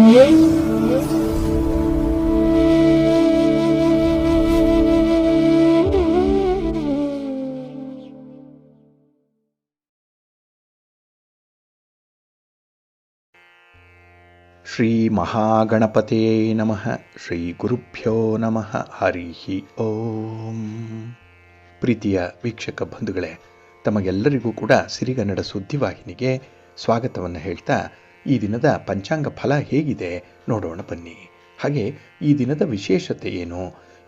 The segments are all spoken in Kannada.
ಶ್ರೀ ಮಹಾಗಣಪತಿಯೇ ನಮಃ. ಶ್ರೀ ಗುರುಭ್ಯೋ ನಮಃ. ಹರಿ ಓಂ. ಪ್ರೀತಿಯ ವೀಕ್ಷಕ ಬಂಧುಗಳೇ, ತಮಗೆಲ್ಲರಿಗೂ ಕೂಡ ಸಿರಿಗನ್ನಡ ಸುದ್ದಿವಾಹಿನಿಗೆ ಸ್ವಾಗತವನ್ನು ಹೇಳ್ತಾ, ಈ ದಿನದ ಪಂಚಾಂಗ ಫಲ ಹೇಗಿದೆ ನೋಡೋಣ ಬನ್ನಿ. ಹಾಗೆ ಈ ದಿನದ ವಿಶೇಷತೆ ಏನು,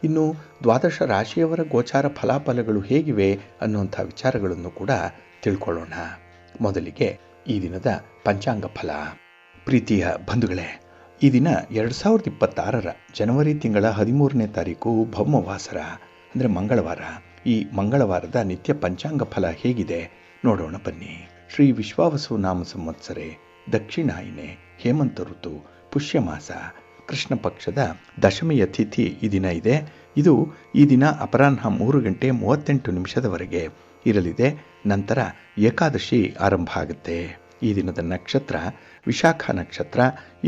ಇನ್ನು ದ್ವಾದಶ ರಾಶಿಯವರ ಗೋಚಾರ ಫಲಾಫಲಗಳು ಹೇಗಿವೆ ಅನ್ನುವಂಥ ವಿಚಾರಗಳನ್ನು ಕೂಡ ತಿಳ್ಕೊಳ್ಳೋಣ. ಮೊದಲಿಗೆ ಈ ದಿನದ ಪಂಚಾಂಗ ಫಲ. ಪ್ರೀತಿಯ ಬಂಧುಗಳೇ, ಈ ದಿನ 2026 ಜನವರಿ ತಿಂಗಳ 13ನೇ ತಾರೀಕು ಭೌಮವಾಸರ, ಅಂದರೆ ಮಂಗಳವಾರ. ಈ ಮಂಗಳವಾರದ ನಿತ್ಯ ಪಂಚಾಂಗ ಫಲ ಹೇಗಿದೆ ನೋಡೋಣ ಬನ್ನಿ. ಶ್ರೀ ವಿಶ್ವಾವಸು ನಾಮ ಸಂವತ್ಸರೆ, ದಕ್ಷಿಣಾಯಿನೆ, ಹೇಮಂತ ಋತು, ಪುಷ್ಯಮಾಸ, ಕೃಷ್ಣ ಪಕ್ಷದ ದಶಮಿಯ ತಿಥಿ ಈ ದಿನ ಇದೆ. ಇದು ಈ ದಿನ ಅಪರಾಹ್ನ 3:38 ಇರಲಿದೆ. ನಂತರ ಏಕಾದಶಿ ಆರಂಭ ಆಗುತ್ತೆ. ಈ ದಿನದ ನಕ್ಷತ್ರ ವಿಶಾಖ ನಕ್ಷತ್ರ.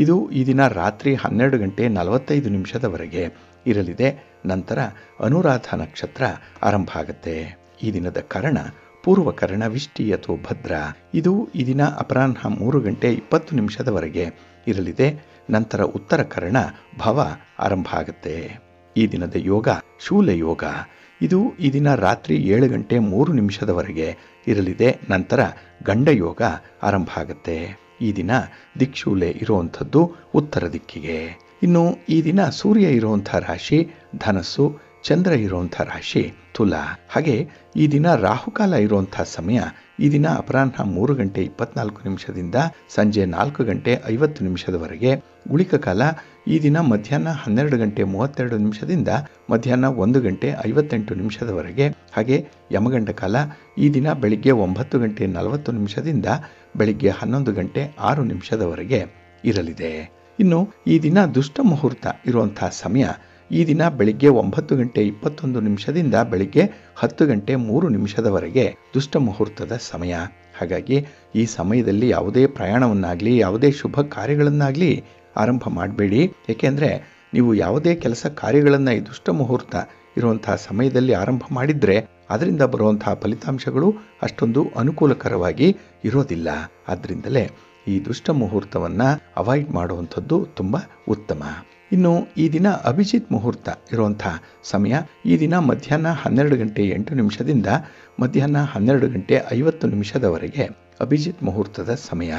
ಇದು ಈ ದಿನ ರಾತ್ರಿ 12:45 ಇರಲಿದೆ. ನಂತರ ಅನುರಾಧ ನಕ್ಷತ್ರ ಆರಂಭ ಆಗುತ್ತೆ. ಈ ದಿನದ ಕರ್ಣ ಪೂರ್ವಕರ್ಣ, ವಿಷ್ಟಿ ಅಥವಾ ಭದ್ರ. ಇದು ಈ ದಿನ ಅಪರಾಹ್ನ 3:20 ಇರಲಿದೆ. ನಂತರ ಉತ್ತರ ಕರ್ಣ ಭವ ಆರಂಭ ಆಗುತ್ತೆ. ಈ ದಿನದ ಯೋಗ ಶೂಲ ಯೋಗ. ಇದು ಈ ದಿನ ರಾತ್ರಿ 7:03 ಇರಲಿದೆ. ನಂತರ ಗಂಡ ಯೋಗ ಆರಂಭ ಆಗುತ್ತೆ. ಈ ದಿನ ದಿಕ್ಶೂಲೆ ಇರುವಂಥದ್ದು ಉತ್ತರ ದಿಕ್ಕಿಗೆ. ಇನ್ನು ಈ ದಿನ ಸೂರ್ಯ ಇರುವಂಥ ರಾಶಿ ಧನಸ್ಸು, ಚಂದ್ರ ಇರುವಂಥ ರಾಶಿ ತುಲಾ. ಹಾಗೆ ಈ ದಿನ ರಾಹುಕಾಲ ಇರುವಂಥ ಸಮಯ ಈ ದಿನ ಅಪರಾಹ್ನ 3:24 ಸಂಜೆ 4:50 ಗುಳಿಕ ಕಾಲ ಈ ದಿನ ಮಧ್ಯಾಹ್ನ 12:32 ಮಧ್ಯಾಹ್ನ 1:58 ಹಾಗೆ ಯಮಗಂಡ ಕಾಲ ಈ ದಿನ ಬೆಳಿಗ್ಗೆ 9:40 ಬೆಳಿಗ್ಗೆ 11:06 ಇರಲಿದೆ. ಇನ್ನು ಈ ದಿನ ದುಷ್ಟ ಮುಹೂರ್ತ ಇರುವಂಥ ಸಮಯ ಈ ದಿನ ಬೆಳಿಗ್ಗೆ 9:21 ಬೆಳಿಗ್ಗೆ 10:03 ದುಷ್ಟ ಮುಹೂರ್ತದ ಸಮಯ. ಹಾಗಾಗಿ ಈ ಸಮಯದಲ್ಲಿ ಯಾವುದೇ ಪ್ರಯಾಣವನ್ನಾಗಲಿ ಯಾವುದೇ ಶುಭ ಕಾರ್ಯಗಳನ್ನಾಗಲಿ ಆರಂಭ ಮಾಡಬೇಡಿ. ಏಕೆಂದರೆ ನೀವು ಯಾವುದೇ ಕೆಲಸ ಕಾರ್ಯಗಳನ್ನು ಈ ದುಷ್ಟ ಮುಹೂರ್ತ ಇರುವಂತಹ ಸಮಯದಲ್ಲಿ ಆರಂಭ ಮಾಡಿದರೆ ಅದರಿಂದ ಬರುವಂತಹ ಫಲಿತಾಂಶಗಳು ಅಷ್ಟೊಂದು ಅನುಕೂಲಕರವಾಗಿ ಇರೋದಿಲ್ಲ. ಆದ್ದರಿಂದಲೇ ಈ ದುಷ್ಟ ಮುಹೂರ್ತವನ್ನು ಅವಾಯ್ಡ್ ಮಾಡುವಂಥದ್ದು ತುಂಬ ಉತ್ತಮ. ಇನ್ನು ಈ ದಿನ ಅಭಿಜಿತ್ ಮುಹೂರ್ತ ಇರುವಂಥ ಸಮಯ ಈ ದಿನ ಮಧ್ಯಾಹ್ನ 12:08 ಮಧ್ಯಾಹ್ನ 12:50 ಅಭಿಜಿತ್ ಮುಹೂರ್ತದ ಸಮಯ.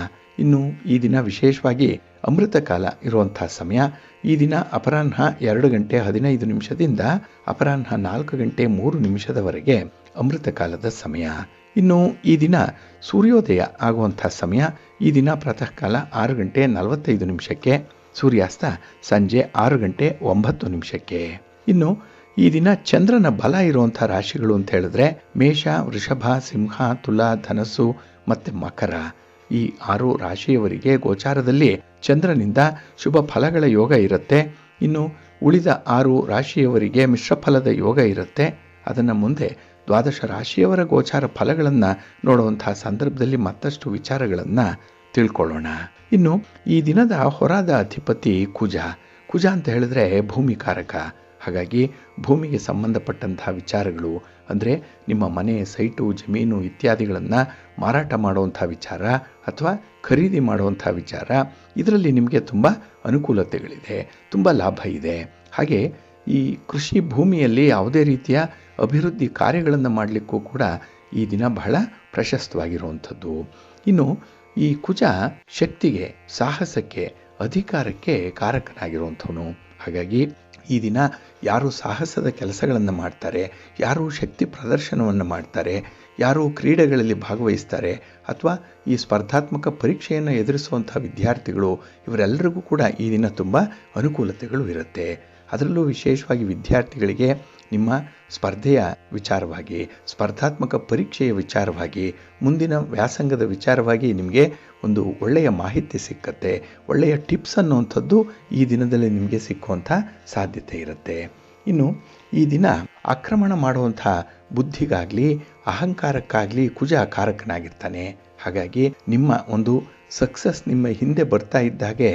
ಇನ್ನು ಈ ದಿನ ವಿಶೇಷವಾಗಿ ಅಮೃತ ಕಾಲ ಇರುವಂಥ ಸಮಯ ಈ ದಿನ ಅಪರಾಹ್ನ 2:15 ಅಪರಾಹ್ನ 4:03 ಅಮೃತ ಕಾಲದ ಸಮಯ. ಇನ್ನು ಈ ದಿನ ಸೂರ್ಯೋದಯ ಆಗುವಂಥ ಸಮಯ ಈ ದಿನ ಪ್ರಾತಃ ಕಾಲ 6:45 ಸೂರ್ಯಾಸ್ತ ಸಂಜೆ 6:09. ಇನ್ನು ಈ ದಿನ ಚಂದ್ರನ ಬಲ ಇರುವಂಥ ರಾಶಿಗಳು ಅಂತ ಹೇಳಿದ್ರೆ ಮೇಷ, ವೃಷಭ, ಸಿಂಹ, ತುಲಾ, ಧನಸ್ಸು ಮತ್ತು ಮಕರ. ಈ 6 ರಾಶಿಯವರಿಗೆ ಗೋಚಾರದಲ್ಲಿ ಚಂದ್ರನಿಂದ ಶುಭ ಫಲಗಳ ಯೋಗ ಇರುತ್ತೆ. ಇನ್ನು ಉಳಿದ 6 ರಾಶಿಯವರಿಗೆ ಮಿಶ್ರ ಫಲದ ಯೋಗ ಇರುತ್ತೆ. ಅದನ್ನು ಮುಂದೆ ದ್ವಾದಶ ರಾಶಿಯವರ ಗೋಚಾರ ಫಲಗಳನ್ನು ನೋಡುವಂತಹ ಸಂದರ್ಭದಲ್ಲಿ ಮತ್ತಷ್ಟು ವಿಚಾರಗಳನ್ನು ತಿಳ್ಕೊಳ್ಳೋಣ. ಇನ್ನು ಈ ದಿನದ ಹೊರಾದ ಅಧಿಪತಿ ಕುಜ. ಕುಜ ಅಂತ ಹೇಳಿದ್ರೆ ಭೂಮಿಕಾರಕ. ಹಾಗಾಗಿ ಭೂಮಿಗೆ ಸಂಬಂಧಪಟ್ಟಂತಹ ವಿಚಾರಗಳು ಅಂದರೆ ನಿಮ್ಮ ಮನೆ, ಸೈಟು, ಜಮೀನು ಇತ್ಯಾದಿಗಳನ್ನು ಮಾರಾಟ ಮಾಡುವಂಥ ವಿಚಾರ ಅಥವಾ ಖರೀದಿ ಮಾಡುವಂಥ ವಿಚಾರ, ಇದರಲ್ಲಿ ನಿಮಗೆ ತುಂಬ ಅನುಕೂಲತೆಗಳಿದೆ, ತುಂಬ ಲಾಭ ಇದೆ. ಹಾಗೆ ಈ ಕೃಷಿ ಭೂಮಿಯಲ್ಲಿ ಯಾವುದೇ ರೀತಿಯ ಅಭಿವೃದ್ಧಿ ಕಾರ್ಯಗಳನ್ನು ಮಾಡಲಿಕ್ಕೂ ಕೂಡ ಈ ದಿನ ಬಹಳ ಪ್ರಶಸ್ತವಾಗಿರುವಂಥದ್ದು. ಇನ್ನು ಈ ಕುಜ ಶಕ್ತಿಗೆ, ಸಾಹಸಕ್ಕೆ, ಅಧಿಕಾರಕ್ಕೆ ಕಾರಕನಾಗಿರುವಂಥವನು. ಹಾಗಾಗಿ ಈ ದಿನ ಯಾರು ಸಾಹಸದ ಕೆಲಸಗಳನ್ನು ಮಾಡ್ತಾರೆ, ಯಾರು ಶಕ್ತಿ ಪ್ರದರ್ಶನವನ್ನು ಮಾಡ್ತಾರೆ, ಯಾರು ಕ್ರೀಡೆಗಳಲ್ಲಿ ಭಾಗವಹಿಸ್ತಾರೆ ಅಥವಾ ಈ ಸ್ಪರ್ಧಾತ್ಮಕ ಪರೀಕ್ಷೆಯನ್ನು ಎದುರಿಸುವಂಥ ವಿದ್ಯಾರ್ಥಿಗಳು, ಇವರೆಲ್ಲರಿಗೂ ಕೂಡ ಈ ದಿನ ತುಂಬ ಅನುಕೂಲತೆಗಳು ಇರುತ್ತೆ. ಅದರಲ್ಲೂ ವಿಶೇಷವಾಗಿ ವಿದ್ಯಾರ್ಥಿಗಳಿಗೆ ನಿಮ್ಮ ಸ್ಪರ್ಧೆಯ ವಿಚಾರವಾಗಿ, ಸ್ಪರ್ಧಾತ್ಮಕ ಪರೀಕ್ಷೆಯ ವಿಚಾರವಾಗಿ, ಮುಂದಿನ ವ್ಯಾಸಂಗದ ವಿಚಾರವಾಗಿ ನಿಮಗೆ ಒಂದು ಒಳ್ಳೆಯ ಮಾಹಿತಿ ಸಿಕ್ಕತ್ತೆ. ಒಳ್ಳೆಯ ಟಿಪ್ಸ್ ಅನ್ನುವಂಥದ್ದು ಈ ದಿನದಲ್ಲಿ ನಿಮಗೆ ಸಿಕ್ಕುವಂಥ ಸಾಧ್ಯತೆ ಇರುತ್ತೆ. ಇನ್ನು ಈ ದಿನ ಆಕ್ರಮಣ ಮಾಡುವಂಥ ಬುದ್ಧಿಗಾಗಲಿ ಅಹಂಕಾರಕ್ಕಾಗಲಿ ಕುಜ ಕಾರಕನಾಗಿರ್ತಾನೆ. ಹಾಗಾಗಿ ನಿಮ್ಮ ಒಂದು ಸಕ್ಸಸ್ ನಿಮ್ಮ ಹಿಂದೆ ಬರ್ತಾ ಇದ್ದಾಗೆ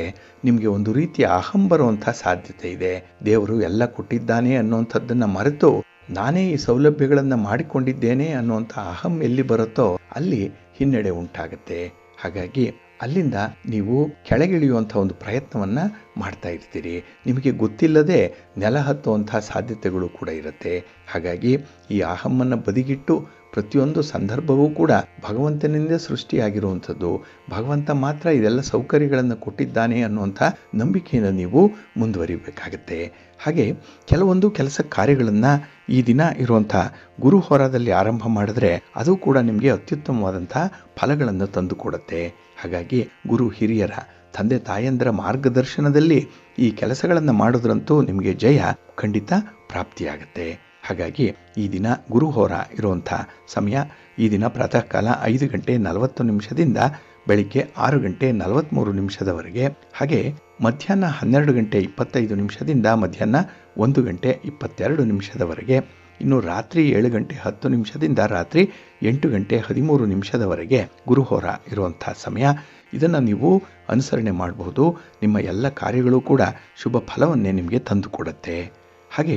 ನಿಮಗೆ ಒಂದು ರೀತಿಯ ಅಹಂ ಬರುವಂಥ ಸಾಧ್ಯತೆ ಇದೆ. ದೇವರು ಎಲ್ಲ ಕೊಟ್ಟಿದ್ದಾನೆ ಅನ್ನುವಂಥದ್ದನ್ನು ಮರೆತು ನಾನೇ ಈ ಸೌಲಭ್ಯಗಳನ್ನು ಮಾಡಿಕೊಂಡಿದ್ದೇನೆ ಅನ್ನುವಂಥ ಅಹಂ ಎಲ್ಲಿ ಬರುತ್ತೋ ಅಲ್ಲಿ ಹಿನ್ನಡೆ ಉಂಟಾಗುತ್ತೆ. ಹಾಗಾಗಿ ಅಲ್ಲಿಂದ ನೀವು ಕೆಳಗಿಳಿಯುವಂಥ ಒಂದು ಪ್ರಯತ್ನವನ್ನು ಮಾಡ್ತಾ ಇರ್ತೀರಿ. ನಿಮಗೆ ಗೊತ್ತಿಲ್ಲದೆ ನೆಲ ಹತ್ತುವಂಥ ಸಾಧ್ಯತೆಗಳು ಕೂಡ ಇರುತ್ತೆ. ಹಾಗಾಗಿ ಈ ಅಹಮ್ಮನ್ನು ಬದಿಗಿಟ್ಟು ಪ್ರತಿಯೊಂದು ಸಂದರ್ಭವೂ ಕೂಡ ಭಗವಂತನಿಂದ ಸೃಷ್ಟಿಯಾಗಿರುವಂಥದ್ದು, ಭಗವಂತ ಮಾತ್ರ ಇದೆಲ್ಲ ಸೌಕರ್ಯಗಳನ್ನು ಕೊಟ್ಟಿದ್ದಾನೆ ಅನ್ನುವಂಥ ನಂಬಿಕೆಯಿಂದ ನೀವು ಮುಂದುವರಿಬೇಕಾಗತ್ತೆ. ಹಾಗೆ ಕೆಲವೊಂದು ಕೆಲಸ ಕಾರ್ಯಗಳನ್ನು ಈ ದಿನ ಇರುವಂಥ ಗುರು ಹೋರಾದಲ್ಲಿ ಆರಂಭ ಮಾಡಿದ್ರೆ ಅದು ಕೂಡ ನಿಮಗೆ ಅತ್ಯುತ್ತಮವಾದಂಥ ಫಲಗಳನ್ನು ತಂದುಕೊಡುತ್ತೆ. ಹಾಗಾಗಿ ಗುರು ಹಿರಿಯರ ತಂದೆ ತಾಯಂದಿರ ಮಾರ್ಗದರ್ಶನದಲ್ಲಿ ಈ ಕೆಲಸಗಳನ್ನು ಮಾಡೋದ್ರಂತೂ ನಿಮಗೆ ಜಯ ಖಂಡಿತ ಪ್ರಾಪ್ತಿಯಾಗುತ್ತೆ. ಹಾಗಾಗಿ ಈ ದಿನ ಗುರುಹೋರ ಇರುವಂಥ ಸಮಯ ಈ ದಿನ ಪ್ರಾತಃ ಕಾಲ 5 ಗಂಟೆ 40 ನಿಮಿಷದಿಂದ ಬೆಳಿಗ್ಗೆ 6 ಗಂಟೆ 43 ನಿಮಿಷದವರೆಗೆ, ಹಾಗೆ ಮಧ್ಯಾಹ್ನ 12 ಗಂಟೆ 25 ನಿಮಿಷದಿಂದ ಮಧ್ಯಾಹ್ನ 1 ಗಂಟೆ 22 ನಿಮಿಷದವರೆಗೆ, ಇನ್ನು ರಾತ್ರಿ 7 ಗಂಟೆ 10 ನಿಮಿಷದಿಂದ ರಾತ್ರಿ 8 ಗಂಟೆ 13 ನಿಮಿಷದವರೆಗೆ ಗುರುಹೋರ ಇರುವಂಥ ಸಮಯ. ಇದನ್ನು ನೀವು ಅನುಸರಣೆ ಮಾಡಬಹುದು. ನಿಮ್ಮ ಎಲ್ಲ ಕಾರ್ಯಗಳು ಕೂಡ ಶುಭ ಫಲವನ್ನೇ ನಿಮಗೆ ತಂದುಕೊಡುತ್ತೆ. ಹಾಗೆ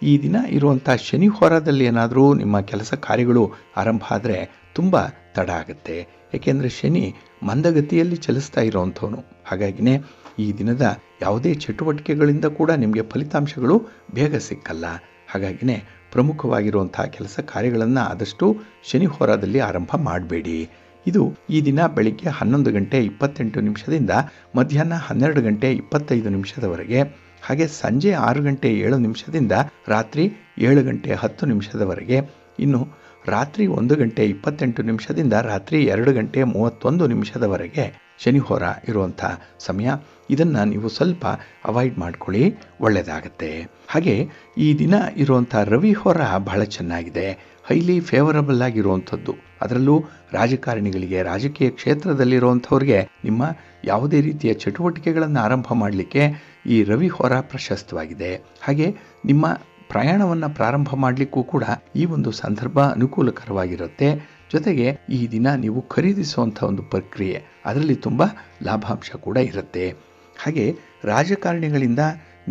ಈ ದಿನ ಇರುವಂಥ ಶನಿ ಹೋರಾದಲ್ಲಿ ಏನಾದರೂ ನಿಮ್ಮ ಕೆಲಸ ಕಾರ್ಯಗಳು ಆರಂಭ ಆದರೆ ತುಂಬ ತಡ ಆಗುತ್ತೆ. ಏಕೆಂದರೆ ಶನಿ ಮಂದಗತಿಯಲ್ಲಿ ಚಲಿಸ್ತಾ ಇರೋವಂಥವನು. ಹಾಗಾಗಿನೇ ಈ ದಿನದ ಯಾವುದೇ ಚಟುವಟಿಕೆಗಳಿಂದ ಕೂಡ ನಿಮಗೆ ಫಲಿತಾಂಶಗಳು ಬೇಗ ಸಿಕ್ಕಲ್ಲ. ಹಾಗಾಗಿನೇ ಪ್ರಮುಖವಾಗಿರುವಂಥ ಕೆಲಸ ಕಾರ್ಯಗಳನ್ನು ಆದಷ್ಟು ಶನಿ ಹೋರಾದಲ್ಲಿ ಆರಂಭ ಮಾಡಬೇಡಿ. ಇದು ಈ ದಿನ ಬೆಳಿಗ್ಗೆ 11 ಗಂಟೆ 28 ನಿಮಿಷದಿಂದ ಮಧ್ಯಾಹ್ನ 12 ಗಂಟೆ 25 ನಿಮಿಷದವರೆಗೆ, ಹಾಗೆ ಸಂಜೆ 6 ಗಂಟೆ 7 ನಿಮಿಷದಿಂದ ರಾತ್ರಿ 7 ಗಂಟೆ 10 ನಿಮಿಷದವರೆಗೆ, ಇನ್ನು ರಾತ್ರಿ 1 ಗಂಟೆ 28 ನಿಮಿಷದಿಂದ ರಾತ್ರಿ 2 ಗಂಟೆ 31 ನಿಮಿಷದವರೆಗೆ ಶನಿ ಹೋರ ಇರುವಂಥ ಸಮಯ. ಇದನ್ನು ನೀವು ಸ್ವಲ್ಪ ಅವಾಯ್ಡ್ ಮಾಡ್ಕೊಳ್ಳಿ, ಒಳ್ಳೆಯದಾಗತ್ತೆ. ಹಾಗೆ ಈ ದಿನ ಇರುವಂಥ ರವಿ ಹೋರ ಬಹಳ ಚೆನ್ನಾಗಿದೆ, ಹೈಲಿ ಫೇವರಬಲ್ ಆಗಿರುವಂಥದ್ದು. ಅದರಲ್ಲೂ ರಾಜಕಾರಣಿಗಳಿಗೆ, ರಾಜಕೀಯ ಕ್ಷೇತ್ರದಲ್ಲಿರುವಂಥವ್ರಿಗೆ ನಿಮ್ಮ ಯಾವುದೇ ರೀತಿಯ ಚಟುವಟಿಕೆಗಳನ್ನು ಆರಂಭ ಮಾಡಲಿಕ್ಕೆ ಈ ರವಿ ಹೋರ ಪ್ರಶಸ್ತವಾಗಿದೆ. ಹಾಗೆ ನಿಮ್ಮ ಪ್ರಯಾಣವನ್ನು ಪ್ರಾರಂಭ ಮಾಡಲಿಕ್ಕೂ ಕೂಡ ಈ ಒಂದು ಸಂದರ್ಭ ಅನುಕೂಲಕರವಾಗಿರುತ್ತೆ. ಜೊತೆಗೆ ಈ ದಿನ ನೀವು ಖರೀದಿಸುವಂಥ ಒಂದು ಪ್ರಕ್ರಿಯೆ ಅದರಲ್ಲಿ ತುಂಬ ಲಾಭಾಂಶ ಕೂಡ ಇರುತ್ತೆ. ಹಾಗೆ ರಾಜಕಾರಣಿಗಳಿಂದ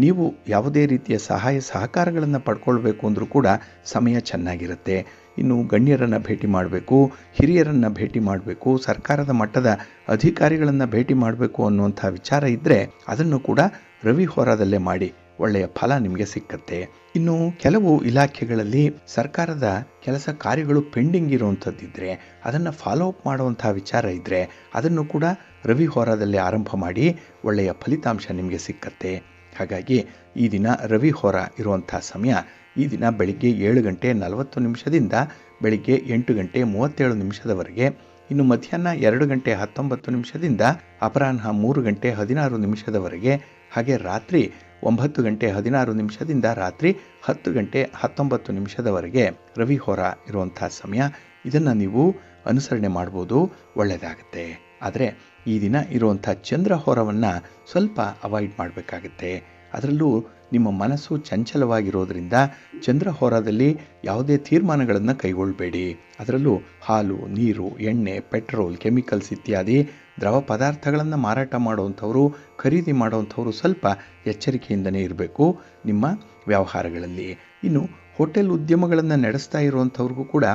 ನೀವು ಯಾವುದೇ ರೀತಿಯ ಸಹಾಯ ಸಹಕಾರಗಳನ್ನು ಪಡ್ಕೊಳ್ಬೇಕು ಅಂದರೂ ಕೂಡ ಸಮಯ ಚೆನ್ನಾಗಿರುತ್ತೆ. ಇನ್ನು ಗಣ್ಯರನ್ನು ಭೇಟಿ ಮಾಡಬೇಕು, ಹಿರಿಯರನ್ನು ಭೇಟಿ ಮಾಡಬೇಕು, ಸರ್ಕಾರದ ಮಟ್ಟದ ಅಧಿಕಾರಿಗಳನ್ನು ಭೇಟಿ ಮಾಡಬೇಕು ಅನ್ನುವಂಥ ವಿಚಾರ ಇದ್ದರೆ ಅದನ್ನು ಕೂಡ ರವಿ ಹೋರಾದಲ್ಲೇ ಮಾಡಿ, ಒಳ್ಳೆಯ ಫಲ ನಿಮಗೆ ಸಿಕ್ಕತ್ತೆ. ಇನ್ನು ಕೆಲವು ಇಲಾಖೆಗಳಲ್ಲಿ ಸರ್ಕಾರದ ಕೆಲಸ ಕಾರ್ಯಗಳು ಪೆಂಡಿಂಗ್ ಇರುವಂಥದ್ದಿದ್ದರೆ ಅದನ್ನು ಫಾಲೋ ಅಪ್ ಮಾಡುವಂಥ ವಿಚಾರ ಇದ್ದರೆ ಅದನ್ನು ಕೂಡ ರವಿ ಹೋರಾದಲ್ಲೇ ಆರಂಭ ಮಾಡಿ, ಒಳ್ಳೆಯ ಫಲಿತಾಂಶ ನಿಮಗೆ ಸಿಕ್ಕತ್ತೆ. ಹಾಗಾಗಿ ಈ ದಿನ ರವಿ ಹೋರ ಇರುವಂಥ ಸಮಯ ಈ ದಿನ ಬೆಳಿಗ್ಗೆ 7 ಗಂಟೆ 40 ನಿಮಿಷದಿಂದ ಬೆಳಿಗ್ಗೆ 8 ಗಂಟೆ 37 ನಿಮಿಷದವರೆಗೆ, ಇನ್ನು ಮಧ್ಯಾಹ್ನ 2 ಗಂಟೆ 19 ನಿಮಿಷದಿಂದ ಅಪರಾಹ್ನ 3 ಗಂಟೆ 16 ನಿಮಿಷದವರೆಗೆ, ಹಾಗೆ ರಾತ್ರಿ 9 ಗಂಟೆ 16 ನಿಮಿಷದಿಂದ ರಾತ್ರಿ 10 ಗಂಟೆ 19 ನಿಮಿಷದವರೆಗೆ ರವಿ ಹೋರ ಇರುವಂಥ ಸಮಯ. ಇದನ್ನು ನೀವು ಅನುಸರಣೆ ಮಾಡ್ಬೋದು, ಒಳ್ಳೆಯದಾಗುತ್ತೆ. ಆದರೆ ಈ ದಿನ ಇರುವಂಥ ಚಂದ್ರ ಹೋರವನ್ನು ಸ್ವಲ್ಪ ಅವಾಯ್ಡ್ ಮಾಡಬೇಕಾಗತ್ತೆ. ಅದರಲ್ಲೂ ನಿಮ್ಮ ಮನಸ್ಸು ಚಂಚಲವಾಗಿರೋದ್ರಿಂದ ಚಂದ್ರ ಹೋರಾದಲ್ಲಿ ಯಾವುದೇ ತೀರ್ಮಾನಗಳನ್ನು ಕೈಗೊಳ್ಳಬೇಡಿ. ಅದರಲ್ಲೂ ಹಾಲು, ನೀರು, ಎಣ್ಣೆ, ಪೆಟ್ರೋಲ್, ಕೆಮಿಕಲ್ಸ್ ಇತ್ಯಾದಿ ದ್ರವ ಪದಾರ್ಥಗಳನ್ನು ಮಾರಾಟ ಮಾಡುವಂಥವರು, ಖರೀದಿ ಮಾಡುವಂಥವರು ಸ್ವಲ್ಪ ಎಚ್ಚರಿಕೆಯಿಂದನೇ ಇರಬೇಕು ನಿಮ್ಮ ವ್ಯವಹಾರಗಳಲ್ಲಿ. ಇನ್ನು ಹೋಟೆಲ್ ಉದ್ಯಮಗಳನ್ನು ನಡೆಸ್ತಾ ಇರುವಂಥವ್ರಿಗೂ ಕೂಡ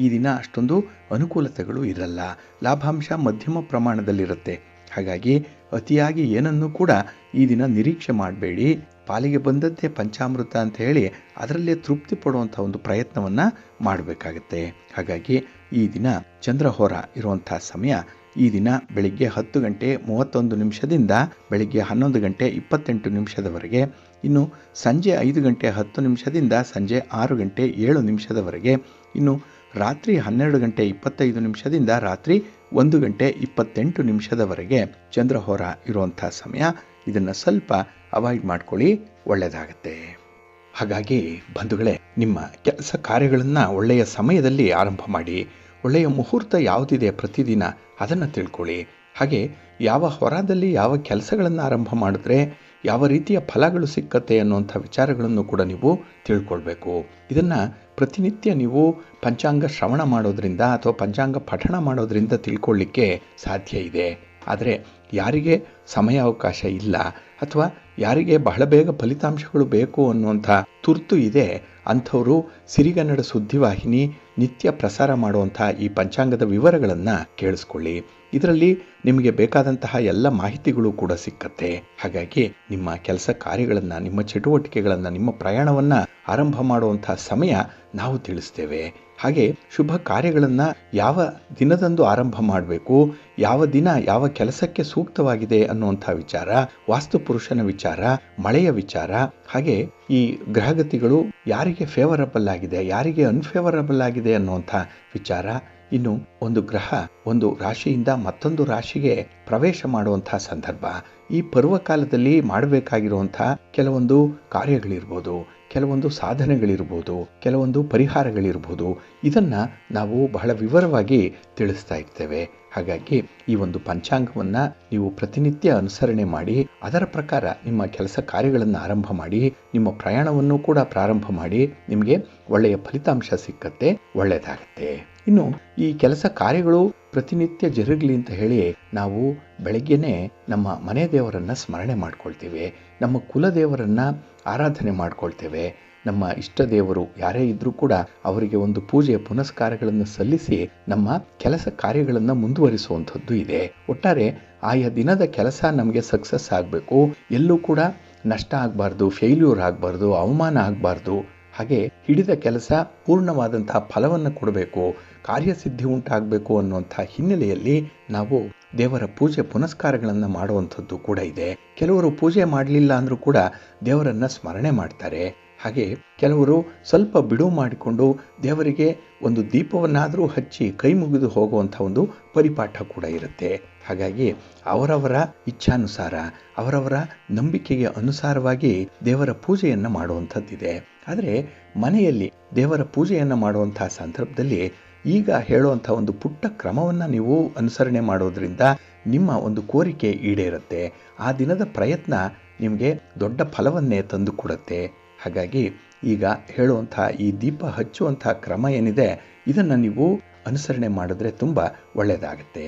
ಈ ದಿನ ಅಷ್ಟೊಂದು ಅನುಕೂಲತೆಗಳು ಇರಲ್ಲ, ಲಾಭಾಂಶ ಮಧ್ಯಮ ಪ್ರಮಾಣದಲ್ಲಿರುತ್ತೆ. ಹಾಗಾಗಿ ಅತಿಯಾಗಿ ಏನನ್ನೂ ಕೂಡ ಈ ದಿನ ನಿರೀಕ್ಷೆ ಮಾಡಬೇಡಿ. ಪಾಲಿಗೆ ಬಂದದ್ದೇ ಪಂಚಾಮೃತ ಅಂತ ಹೇಳಿ ಅದರಲ್ಲೇ ತೃಪ್ತಿ ಪಡುವಂಥ ಒಂದು ಪ್ರಯತ್ನವನ್ನು ಮಾಡಬೇಕಾಗತ್ತೆ. ಹಾಗಾಗಿ ಈ ದಿನ ಚಂದ್ರಹೋರ ಇರುವಂಥ ಸಮಯ ಈ ದಿನ ಬೆಳಿಗ್ಗೆ 10 ಗಂಟೆ 31 ನಿಮಿಷದಿಂದ ಬೆಳಿಗ್ಗೆ 11 ಗಂಟೆ 28 ನಿಮಿಷದವರೆಗೆ, ಇನ್ನು ಸಂಜೆ 5 ಗಂಟೆ 10 ನಿಮಿಷದಿಂದ ಸಂಜೆ 6 ಗಂಟೆ 7 ನಿಮಿಷದವರೆಗೆ, ಇನ್ನು ರಾತ್ರಿ 12 ಗಂಟೆ 25 ನಿಮಿಷದಿಂದ ರಾತ್ರಿ 1 ಗಂಟೆ 28 ನಿಮಿಷದವರೆಗೆ ಚಂದ್ರಹೋರ ಇರುವಂಥ ಸಮಯ. ಇದನ್ನು ಸ್ವಲ್ಪ ಅವಾಯ್ಡ್ ಮಾಡ್ಕೊಳ್ಳಿ, ಒಳ್ಳೆಯದಾಗತ್ತೆ. ಹಾಗಾಗಿ ಬಂಧುಗಳೇ, ನಿಮ್ಮ ಕೆಲಸ ಕಾರ್ಯಗಳನ್ನು ಒಳ್ಳೆಯ ಸಮಯದಲ್ಲಿ ಆರಂಭ ಮಾಡಿ. ಒಳ್ಳೆಯ ಮುಹೂರ್ತ ಯಾವುದಿದೆ ಪ್ರತಿದಿನ ಅದನ್ನು ತಿಳ್ಕೊಳ್ಳಿ. ಹಾಗೆ ಯಾವ ಹೊರದಲ್ಲಿ ಯಾವ ಕೆಲಸಗಳನ್ನು ಆರಂಭ ಮಾಡಿದ್ರೆ ಯಾವ ರೀತಿಯ ಫಲಗಳು ಸಿಕ್ಕತ್ತೆ ಅನ್ನುವಂಥ ವಿಚಾರಗಳನ್ನು ಕೂಡ ನೀವು ತಿಳ್ಕೊಳ್ಬೇಕು. ಇದನ್ನು ಪ್ರತಿನಿತ್ಯ ನೀವು ಪಂಚಾಂಗ ಶ್ರವಣ ಮಾಡೋದ್ರಿಂದ ಅಥವಾ ಪಂಚಾಂಗ ಪಠಣ ಮಾಡೋದ್ರಿಂದ ತಿಳ್ಕೊಳ್ಳಿಕ್ಕೆ ಸಾಧ್ಯ ಇದೆ. ಆದರೆ ಯಾರಿಗೆ ಸಮಯಾವಕಾಶ ಇಲ್ಲ ಅಥವಾ ಯಾರಿಗೆ ಬಹಳ ಬೇಗ ಫಲಿತಾಂಶಗಳು ಬೇಕು ಅನ್ನುವಂಥ ತುರ್ತು ಇದೆ ಅಂಥವರು ಸಿರಿಗನ್ನಡ ಸುದ್ದಿವಾಹಿನಿ ನಿತ್ಯ ಪ್ರಸಾರ ಮಾಡುವಂಥ ಈ ಪಂಚಾಂಗದ ವಿವರಗಳನ್ನು ಕೇಳಿಸ್ಕೊಳ್ಳಿ. ಇದರಲ್ಲಿ ನಿಮಗೆ ಬೇಕಾದಂತಹ ಎಲ್ಲ ಮಾಹಿತಿಗಳು ಕೂಡ ಸಿಕ್ಕತ್ತೆ. ಹಾಗಾಗಿ ನಿಮ್ಮ ಕೆಲಸ ಕಾರ್ಯಗಳನ್ನು, ನಿಮ್ಮ ಚಟುವಟಿಕೆಗಳನ್ನು, ನಿಮ್ಮ ಪ್ರಯಾಣವನ್ನು ಆರಂಭ ಮಾಡುವಂತಹ ಸಮಯ ನಾವು ತಿಳಿಸ್ತೇವೆ. ಹಾಗೆ ಶುಭ ಕಾರ್ಯಗಳನ್ನು ಯಾವ ದಿನದಂದು ಆರಂಭ ಮಾಡಬೇಕು, ಯಾವ ದಿನ ಯಾವ ಕೆಲಸಕ್ಕೆ ಸೂಕ್ತವಾಗಿದೆ ಅನ್ನುವಂಥ ವಿಚಾರ, ವಾಸ್ತುಪುರುಷನ ವಿಚಾರ, ಮಳೆಯ ವಿಚಾರ, ಹಾಗೆ ಈ ಗ್ರಹಗತಿಗಳು ಯಾರಿಗೆ ಫೇವರಬಲ್ ಆಗಿದೆ, ಯಾರಿಗೆ ಅನ್ಫೇವರಬಲ್ ಆಗಿದೆ ಅನ್ನುವಂಥ ವಿಚಾರ, ಇನ್ನು ಒಂದು ಗ್ರಹ ಒಂದು ರಾಶಿಯಿಂದ ಮತ್ತೊಂದು ರಾಶಿಗೆ ಪ್ರವೇಶ ಮಾಡುವಂತಹ ಸಂದರ್ಭ, ಈ ಪರ್ವಕಾಲದಲ್ಲಿ ಮಾಡಬೇಕಾಗಿರುವಂಥ ಕೆಲವೊಂದು ಕಾರ್ಯಗಳಿರ್ಬೋದು, ಕೆಲವೊಂದು ಸಾಧನೆಗಳಿರ್ಬೋದು, ಕೆಲವೊಂದು ಪರಿಹಾರಗಳಿರ್ಬೋದು, ಇದನ್ನು ನಾವು ಬಹಳ ವಿವರವಾಗಿ ತಿಳಿಸ್ತಾ ಇರ್ತೇವೆ. ಹಾಗಾಗಿ ಈ ಒಂದು ಪಂಚಾಂಗವನ್ನು ನೀವು ಪ್ರತಿನಿತ್ಯ ಅನುಸರಣೆ ಮಾಡಿ ಅದರ ಪ್ರಕಾರ ನಿಮ್ಮ ಕೆಲಸ ಕಾರ್ಯಗಳನ್ನು ಆರಂಭ ಮಾಡಿ, ನಿಮ್ಮ ಪ್ರಯಾಣವನ್ನು ಕೂಡ ಪ್ರಾರಂಭ ಮಾಡಿ, ನಿಮಗೆ ಒಳ್ಳೆಯ ಫಲಿತಾಂಶ ಸಿಕ್ಕತ್ತೆ, ಒಳ್ಳೆಯದಾಗತ್ತೆ. ಇನ್ನು ಈ ಕೆಲಸ ಕಾರ್ಯಗಳು ಪ್ರತಿನಿತ್ಯ ಜರುಗಲಿ ಅಂತ ಹೇಳಿ ನಾವು ಬೆಳಗ್ಗೆನೆ ನಮ್ಮ ಮನೆ ದೇವರನ್ನು ಸ್ಮರಣೆ ಮಾಡ್ಕೊಳ್ತೇವೆ, ನಮ್ಮ ಕುಲದೇವರನ್ನು ಆರಾಧನೆ ಮಾಡ್ಕೊಳ್ತೇವೆ. ನಮ್ಮ ಇಷ್ಟ ದೇವರು ಯಾರೇ ಇದ್ರೂ ಕೂಡ ಅವರಿಗೆ ಒಂದು ಪೂಜೆ ಪುನಸ್ಕಾರಗಳನ್ನು ಸಲ್ಲಿಸಿ ನಮ್ಮ ಕೆಲಸ ಕಾರ್ಯಗಳನ್ನು ಮುಂದುವರಿಸುವಂಥದ್ದು ಇದೆ. ಒಟ್ಟಾರೆ ಆಯಾ ದಿನದ ಕೆಲಸ ನಮಗೆ ಸಕ್ಸಸ್ ಆಗಬೇಕು, ಎಲ್ಲೂ ಕೂಡ ನಷ್ಟ ಆಗಬಾರ್ದು, ಫೇಲ್ಯೂರ್ ಆಗಬಾರ್ದು, ಅವಮಾನ ಆಗಬಾರ್ದು. ಹಾಗೆ ಹಿಡಿದ ಕೆಲಸ ಪೂರ್ಣವಾದಂತಹ ಫಲವನ್ನು ಕೊಡಬೇಕು, ಕಾರ್ಯಸಿದ್ಧಿ ಉಂಟಾಗಬೇಕು ಅನ್ನುವಂಥ ಹಿನ್ನೆಲೆಯಲ್ಲಿ ನಾವು ದೇವರ ಪೂಜೆ ಪುನಸ್ಕಾರಗಳನ್ನು ಮಾಡುವಂಥದ್ದು ಕೂಡ ಇದೆ. ಕೆಲವರು ಪೂಜೆ ಮಾಡಲಿಲ್ಲ ಅಂದರೂ ಕೂಡ ದೇವರನ್ನು ಸ್ಮರಣೆ ಮಾಡ್ತಾರೆ. ಹಾಗೆ ಕೆಲವರು ಸ್ವಲ್ಪ ಬಿಡುವು ಮಾಡಿಕೊಂಡು ದೇವರಿಗೆ ಒಂದು ದೀಪವನ್ನಾದರೂ ಹಚ್ಚಿ ಕೈ ಮುಗಿದು ಹೋಗುವಂಥ ಒಂದು ಪರಿಪಾಠ ಕೂಡ ಇರುತ್ತೆ. ಹಾಗಾಗಿ ಅವರವರ ಇಚ್ಛಾನುಸಾರ, ಅವರವರ ನಂಬಿಕೆಗೆ ಅನುಸಾರವಾಗಿ ದೇವರ ಪೂಜೆಯನ್ನು ಮಾಡುವಂಥದ್ದಿದೆ. ಆದರೆ ಮನೆಯಲ್ಲಿ ದೇವರ ಪೂಜೆಯನ್ನು ಮಾಡುವಂಥ ಸಂದರ್ಭದಲ್ಲಿ ಈಗ ಹೇಳುವಂಥ ಒಂದು ಪುಟ್ಟ ಕ್ರಮವನ್ನು ನೀವು ಅನುಸರಣೆ ಮಾಡೋದ್ರಿಂದ ನಿಮ್ಮ ಒಂದು ಕೋರಿಕೆ ಈಡೇರುತ್ತೆ. ಆ ದಿನದ ಪ್ರಯತ್ನ ನಿಮಗೆ ದೊಡ್ಡ ಫಲವನ್ನೇ ತಂದು ಕೊಡುತ್ತೆ. ಹಾಗಾಗಿ ಈಗ ಹೇಳುವಂಥ ಈ ದೀಪ ಹಚ್ಚುವಂಥ ಕ್ರಮ ಏನಿದೆ ಇದನ್ನು ನೀವು ಅನುಸರಣೆ ಮಾಡಿದ್ರೆ ತುಂಬ ಒಳ್ಳೆಯದಾಗುತ್ತೆ.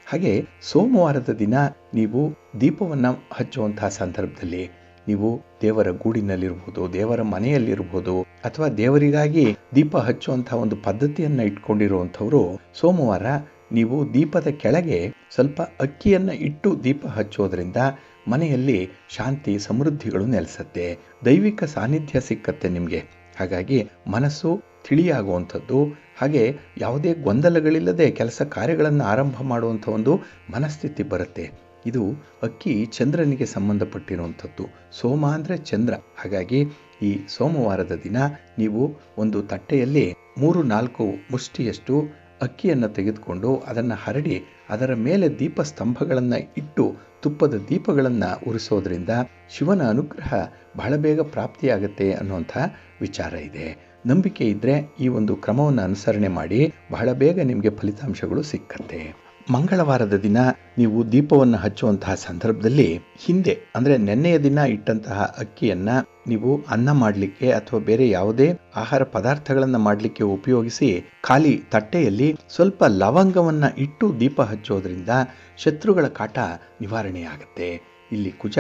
ಹಾಗೆ ಸೋಮವಾರದ ದಿನ ನೀವು ದೀಪವನ್ನು ಹಚ್ಚುವಂಥ ಸಂದರ್ಭದಲ್ಲಿ ನೀವು ದೇವರ ಗೂಡಿನಲ್ಲಿರ್ಬೋದು, ದೇವರ ಮನೆಯಲ್ಲಿರ್ಬೋದು, ಅಥವಾ ದೇವರಿಗಾಗಿ ದೀಪ ಹಚ್ಚುವಂಥ ಒಂದು ಪದ್ಧತಿಯನ್ನು ಇಟ್ಕೊಂಡಿರುವಂಥವರು ಸೋಮವಾರ ನೀವು ದೀಪದ ಕೆಳಗೆ ಸ್ವಲ್ಪ ಅಕ್ಕಿಯನ್ನು ಇಟ್ಟು ದೀಪ ಹಚ್ಚೋದ್ರಿಂದ ಮನೆಯಲ್ಲಿ ಶಾಂತಿ ಸಮೃದ್ಧಿಗಳು ನೆಲೆಸುತ್ತೆ, ದೈವಿಕ ಸಾನ್ನಿಧ್ಯ ಸಿಕ್ಕತ್ತೆ ನಿಮಗೆ. ಹಾಗಾಗಿ ಮನಸ್ಸು ತಿಳಿಯಾಗುವಂಥದ್ದು, ಹಾಗೆ ಯಾವುದೇ ಗೊಂದಲಗಳಿಲ್ಲದೆ ಕೆಲಸ ಕಾರ್ಯಗಳನ್ನು ಆರಂಭ ಮಾಡುವಂಥ ಒಂದು ಮನಸ್ಥಿತಿ ಬರುತ್ತೆ. ಇದು ಅಕ್ಕಿ ಚಂದ್ರನಿಗೆ ಸಂಬಂಧಪಟ್ಟಿರುವಂಥದ್ದು. ಸೋಮ ಅಂದರೆ ಚಂದ್ರ. ಹಾಗಾಗಿ ಈ ಸೋಮವಾರದ ದಿನ ನೀವು ಒಂದು ತಟ್ಟೆಯಲ್ಲಿ 3-4 ಮುಷ್ಟಿಯಷ್ಟು ಅಕ್ಕಿಯನ್ನು ತೆಗೆದುಕೊಂಡು ಅದನ್ನು ಹರಡಿ ಅದರ ಮೇಲೆ ದೀಪ ಸ್ತಂಭಗಳನ್ನು ಇಟ್ಟು ತುಪ್ಪದ ದೀಪಗಳನ್ನು ಉರಿಸೋದ್ರಿಂದ ಶಿವನ ಅನುಗ್ರಹ ಬಹಳ ಬೇಗ ಪ್ರಾಪ್ತಿಯಾಗತ್ತೆ ಅನ್ನುವಂಥ ವಿಚಾರ ಇದೆ. ನಂಬಿಕೆ ಇದ್ದರೆ ಈ ಒಂದು ಕ್ರಮವನ್ನು ಅನುಸರಣೆ ಮಾಡಿ ಬಹಳ ಬೇಗ ನಿಮಗೆ ಫಲಿತಾಂಶಗಳು ಸಿಕ್ಕತ್ತೆ. ಮಂಗಳವಾರದ ದಿನ ನೀವು ದೀಪವನ್ನು ಹಚ್ಚುವಂತಹ ಸಂದರ್ಭದಲ್ಲಿ ಹಿಂದೆ ಅಂದರೆ ನೆನ್ನೆಯ ದಿನ ಇಟ್ಟಂತಹ ಅಕ್ಕಿಯನ್ನು ನೀವು ಅನ್ನ ಮಾಡಲಿಕ್ಕೆ ಅಥವಾ ಬೇರೆ ಯಾವುದೇ ಆಹಾರ ಪದಾರ್ಥಗಳನ್ನು ಮಾಡಲಿಕ್ಕೆ ಉಪಯೋಗಿಸಿ ಖಾಲಿ ತಟ್ಟೆಯಲ್ಲಿ ಸ್ವಲ್ಪ ಲವಂಗವನ್ನು ಇಟ್ಟು ದೀಪ ಹಚ್ಚೋದ್ರಿಂದ ಶತ್ರುಗಳ ಕಾಟ ನಿವಾರಣೆಯಾಗುತ್ತೆ. ಇಲ್ಲಿ ಕುಜ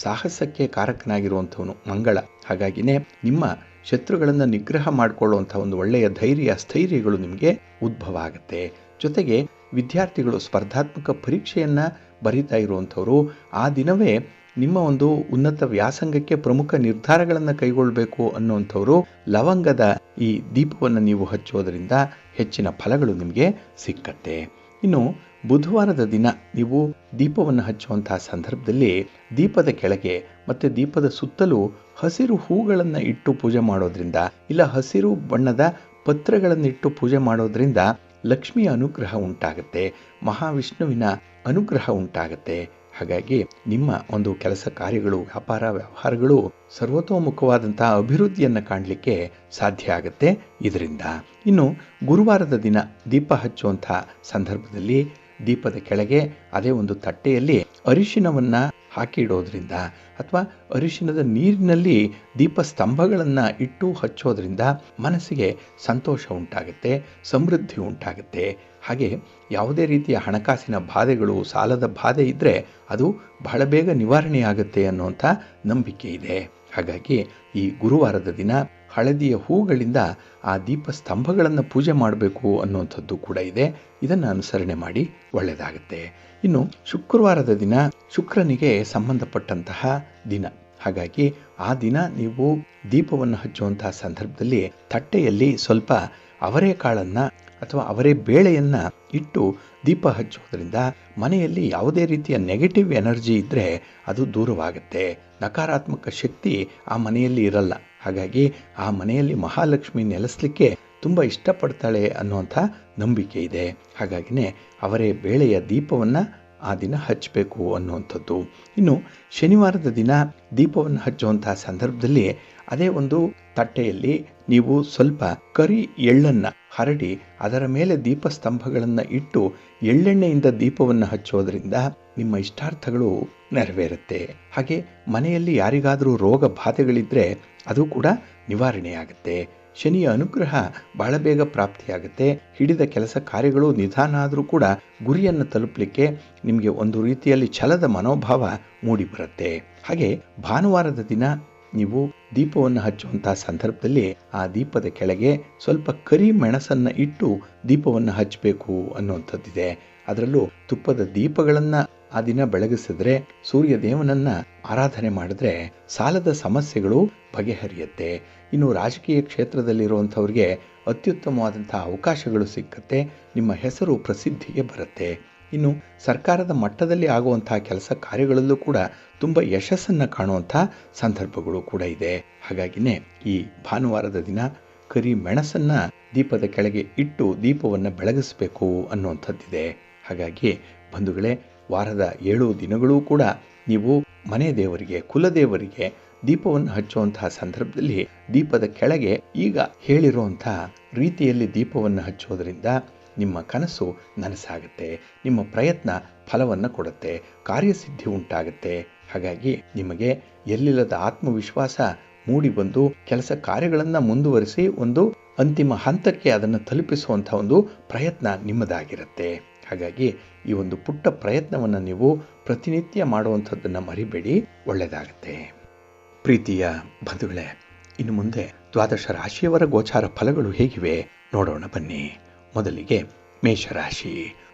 ಸಾಹಸಕ್ಕೆ ಕಾರಕನಾಗಿರುವಂಥವನು ಮಂಗಳ. ಹಾಗಾಗಿನೇ ನಿಮ್ಮ ಶತ್ರುಗಳನ್ನು ನಿಗ್ರಹ ಮಾಡಿಕೊಳ್ಳುವಂಥ ಒಂದು ಒಳ್ಳೆಯ ಧೈರ್ಯ ಸ್ಥೈರ್ಯಗಳು ನಿಮಗೆ ಉದ್ಭವ ಆಗುತ್ತೆ. ಜೊತೆಗೆ ವಿದ್ಯಾರ್ಥಿಗಳು ಸ್ಪರ್ಧಾತ್ಮಕ ಪರೀಕ್ಷೆಯನ್ನು ಬರೀತಾ ಇರುವಂಥವರು ಆ ದಿನವೇ ನಿಮ್ಮ ಒಂದು ಉನ್ನತ ವ್ಯಾಸಂಗಕ್ಕೆ ಪ್ರಮುಖ ನಿರ್ಧಾರಗಳನ್ನು ಕೈಗೊಳ್ಳಬೇಕು ಅನ್ನುವಂಥವರು ಲವಂಗದ ಈ ದೀಪವನ್ನು ನೀವು ಹಚ್ಚೋದ್ರಿಂದ ಹೆಚ್ಚಿನ ಫಲಗಳು ನಿಮಗೆ ಸಿಕ್ಕತ್ತೆ. ಇನ್ನು ಬುಧವಾರದ ದಿನ ನೀವು ದೀಪವನ್ನು ಹಚ್ಚುವಂತಹ ಸಂದರ್ಭದಲ್ಲಿ ದೀಪದ ಕೆಳಗೆ ಮತ್ತು ದೀಪದ ಸುತ್ತಲೂ ಹಸಿರು ಹೂಗಳನ್ನು ಇಟ್ಟು ಪೂಜೆ ಮಾಡೋದ್ರಿಂದ, ಇಲ್ಲ ಹಸಿರು ಬಣ್ಣದ ಪತ್ರಗಳನ್ನಿಟ್ಟು ಪೂಜೆ ಮಾಡೋದ್ರಿಂದ ಲಕ್ಷ್ಮಿಯ ಅನುಗ್ರಹ ಉಂಟಾಗುತ್ತೆ, ಮಹಾವಿಷ್ಣುವಿನ ಅನುಗ್ರಹ ಉಂಟಾಗುತ್ತೆ. ಹಾಗಾಗಿ ನಿಮ್ಮ ಒಂದು ಕೆಲಸ ಕಾರ್ಯಗಳು, ವ್ಯಾಪಾರ ವ್ಯವಹಾರಗಳು ಸರ್ವತೋಮುಖವಾದಂತಹ ಅಭಿವೃದ್ಧಿಯನ್ನು ಕಾಣಲಿಕ್ಕೆ ಸಾಧ್ಯ ಆಗುತ್ತೆ ಇದರಿಂದ. ಇನ್ನು ಗುರುವಾರದ ದಿನ ದೀಪ ಹಚ್ಚುವಂಥ ಸಂದರ್ಭದಲ್ಲಿ ದೀಪದ ಕೆಳಗೆ ಅದೇ ಒಂದು ತಟ್ಟೆಯಲ್ಲಿ ಅರಿಶಿನವನ್ನು ಹಾಕಿ ಇಡೋದ್ರಿಂದ ಅಥವಾ ಅರಿಶಿಣದ ನೀರಿನಲ್ಲಿ ದೀಪ ಸ್ತಂಭಗಳನ್ನು ಇಟ್ಟು ಹಚ್ಚೋದ್ರಿಂದ ಮನಸ್ಸಿಗೆ ಸಂತೋಷ ಉಂಟಾಗುತ್ತೆ, ಸಮೃದ್ಧಿ ಉಂಟಾಗುತ್ತೆ. ಹಾಗೆ ಯಾವುದೇ ರೀತಿಯ ಹಣಕಾಸಿನ ಬಾಧೆಗಳು, ಸಾಲದ ಬಾಧೆ ಇದ್ದರೆ ಅದು ಬಹಳ ಬೇಗ ನಿವಾರಣೆಯಾಗುತ್ತೆ ಅನ್ನುವಂಥ ನಂಬಿಕೆ ಇದೆ. ಹಾಗಾಗಿ ಈ ಗುರುವಾರದ ದಿನ ಹಳದಿಯ ಹೂಗಳಿಂದ ಆ ದೀಪ ಸ್ತಂಭಗಳನ್ನು ಪೂಜೆ ಮಾಡಬೇಕು ಅನ್ನುವಂಥದ್ದು ಕೂಡ ಇದೆ. ಇದನ್ನು ಅನುಸರಣೆ ಮಾಡಿ ಒಳ್ಳೆಯದಾಗುತ್ತೆ. ಇನ್ನು ಶುಕ್ರವಾರದ ದಿನ ಶುಕ್ರನಿಗೆ ಸಂಬಂಧಪಟ್ಟಂತಹ ದಿನ. ಹಾಗಾಗಿ ಆ ದಿನ ನೀವು ದೀಪವನ್ನು ಹಚ್ಚುವಂತಹ ಸಂದರ್ಭದಲ್ಲಿ ತಟ್ಟೆಯಲ್ಲಿ ಸ್ವಲ್ಪ ಅವರೆಕಾಳನ್ನು ಅಥವಾ ಅವರೇ ಬೇಳೆಯನ್ನು ಇಟ್ಟು ದೀಪ ಹಚ್ಚೋದ್ರಿಂದ ಮನೆಯಲ್ಲಿ ಯಾವುದೇ ರೀತಿಯ ನೆಗೆಟಿವ್ ಎನರ್ಜಿ ಇದ್ದರೆ ಅದು ದೂರವಾಗುತ್ತೆ. ನಕಾರಾತ್ಮಕ ಶಕ್ತಿ ಆ ಮನೆಯಲ್ಲಿ ಇರಲ್ಲ. ಹಾಗಾಗಿ ಆ ಮನೆಯಲ್ಲಿ ಮಹಾಲಕ್ಷ್ಮಿ ನೆಲೆಸಲಿಕ್ಕೆ ತುಂಬ ಇಷ್ಟಪಡ್ತಾಳೆ ಅನ್ನುವಂಥ ನಂಬಿಕೆ ಇದೆ. ಹಾಗಾಗಿನೇ ಅವರೇ ಬೇಳೆಯ ದೀಪವನ್ನು ಆ ದಿನ ಹಚ್ಚಬೇಕು ಅನ್ನುವಂಥದ್ದು. ಇನ್ನು ಶನಿವಾರದ ದಿನ ದೀಪವನ್ನು ಹಚ್ಚುವಂತಹ ಸಂದರ್ಭದಲ್ಲಿ ಅದೇ ಒಂದು ತಟ್ಟೆಯಲ್ಲಿ ನೀವು ಸ್ವಲ್ಪ ಕರಿ ಎಳ್ಳನ್ನು ಹರಡಿ ಅದರ ಮೇಲೆ ದೀಪ ಸ್ತಂಭಗಳನ್ನು ಇಟ್ಟು ಎಳ್ಳೆಣ್ಣೆಯಿಂದ ದೀಪವನ್ನು ಹಚ್ಚೋದ್ರಿಂದ ನಿಮ್ಮ ಇಷ್ಟಾರ್ಥಗಳು ನೆರವೇರುತ್ತೆ. ಹಾಗೆ ಮನೆಯಲ್ಲಿ ಯಾರಿಗಾದರೂ ರೋಗ ಬಾಧೆಗಳಿದ್ದರೆ ಅದು ಕೂಡ ನಿವಾರಣೆಯಾಗುತ್ತೆ. ಶನಿಯ ಅನುಗ್ರಹ ಬಹಳ ಬೇಗ ಪ್ರಾಪ್ತಿಯಾಗುತ್ತೆ. ಹಿಡಿದ ಕೆಲಸ ಕಾರ್ಯಗಳು ನಿಧಾನ ಆದರೂ ಕೂಡ ಗುರಿಯನ್ನು ತಲುಪಲಿಕ್ಕೆ ನಿಮಗೆ ಒಂದು ರೀತಿಯಲ್ಲಿ ಛಲದ ಮನೋಭಾವ ಮೂಡಿಬರುತ್ತೆ. ಹಾಗೆ ಭಾನುವಾರದ ದಿನ ನೀವು ದೀಪವನ್ನು ಹಚ್ಚುವಂತಹ ಸಂದರ್ಭದಲ್ಲಿ ಆ ದೀಪದ ಕೆಳಗೆ ಸ್ವಲ್ಪ ಕರಿ ಮೆಣಸನ್ನು ಇಟ್ಟು ದೀಪವನ್ನು ಹಚ್ಚಬೇಕು ಅನ್ನುವಂಥದ್ದಿದೆ. ಅದರಲ್ಲೂ ತುಪ್ಪದ ದೀಪಗಳನ್ನು ಆ ದಿನ ಬೆಳಗಿಸಿದ್ರೆ, ಸೂರ್ಯ ದೇವನನ್ನ ಆರಾಧನೆ ಮಾಡಿದ್ರೆ ಸಾಲದ ಸಮಸ್ಯೆಗಳು ಬಗೆಹರಿಯುತ್ತೆ. ಇನ್ನು ರಾಜಕೀಯ ಕ್ಷೇತ್ರದಲ್ಲಿರುವಂಥವ್ರಿಗೆ ಅತ್ಯುತ್ತಮವಾದಂಥ ಅವಕಾಶಗಳು ಸಿಕ್ಕತ್ತೆ. ನಿಮ್ಮ ಹೆಸರು ಪ್ರಸಿದ್ಧಿಗೆ ಬರುತ್ತೆ. ಇನ್ನು ಸರ್ಕಾರದ ಮಟ್ಟದಲ್ಲಿ ಆಗುವಂತಹ ಕೆಲಸ ಕಾರ್ಯಗಳಲ್ಲೂ ಕೂಡ ತುಂಬ ಯಶಸ್ಸನ್ನು ಕಾಣುವಂಥ ಸಂದರ್ಭಗಳು ಕೂಡ ಇದೆ. ಹಾಗಾಗಿನೇ ಈ ಭಾನುವಾರದ ದಿನ ಕರಿ ಮೆಣಸನ್ನು ದೀಪದ ಕೆಳಗೆ ಇಟ್ಟು ದೀಪವನ್ನು ಬೆಳಗಿಸಬೇಕು ಅನ್ನುವಂಥದ್ದಿದೆ. ಹಾಗಾಗಿ ಬಂಧುಗಳೇ, ವಾರದ 7 ದಿನಗಳೂ ಕೂಡ ನೀವು ಮನೆ ದೇವರಿಗೆ, ಕುಲದೇವರಿಗೆ ದೀಪವನ್ನು ಹಚ್ಚುವಂತಹ ಸಂದರ್ಭದಲ್ಲಿ ದೀಪದ ಕೆಳಗೆ ಈಗ ಹೇಳಿರುವಂಥ ರೀತಿಯಲ್ಲಿ ದೀಪವನ್ನು ಹಚ್ಚೋದ್ರಿಂದ ನಿಮ್ಮ ಕನಸು ನನಸಾಗುತ್ತೆ, ನಿಮ್ಮ ಪ್ರಯತ್ನ ಫಲವನ್ನು ಕೊಡುತ್ತೆ, ಕಾರ್ಯಸಿದ್ಧಿ ಉಂಟಾಗುತ್ತೆ. ಹಾಗಾಗಿ ನಿಮಗೆ ಎಲ್ಲಿಲ್ಲದ ಆತ್ಮವಿಶ್ವಾಸ ಮೂಡಿ ಬಂದು ಕೆಲಸ ಕಾರ್ಯಗಳನ್ನು ಮುಂದುವರಿಸಿ ಒಂದು ಅಂತಿಮ ಹಂತಕ್ಕೆ ಅದನ್ನು ತಲುಪಿಸುವಂಥ ಒಂದು ಪ್ರಯತ್ನ ನಿಮ್ಮದಾಗಿರುತ್ತೆ. ಹಾಗಾಗಿ ಈ ಒಂದು ಪುಟ್ಟ ಪ್ರಯತ್ನವನ್ನು ನೀವು ಪ್ರತಿನಿತ್ಯ ಮಾಡುವಂಥದ್ದನ್ನು ಮರಿಬೇಡಿ, ಒಳ್ಳೆಯದಾಗುತ್ತೆ. ಪ್ರೀತಿಯ ಬಂಧುಗಳೇ, ಇನ್ನು ಮುಂದೆ ದ್ವಾದಶ ರಾಶಿಯವರ ಗೋಚಾರ ಫಲಗಳು ಹೇಗಿವೆ ನೋಡೋಣ ಬನ್ನಿ. ಮೊದಲಿಗೆ ಮೇಷರಾಶಿ.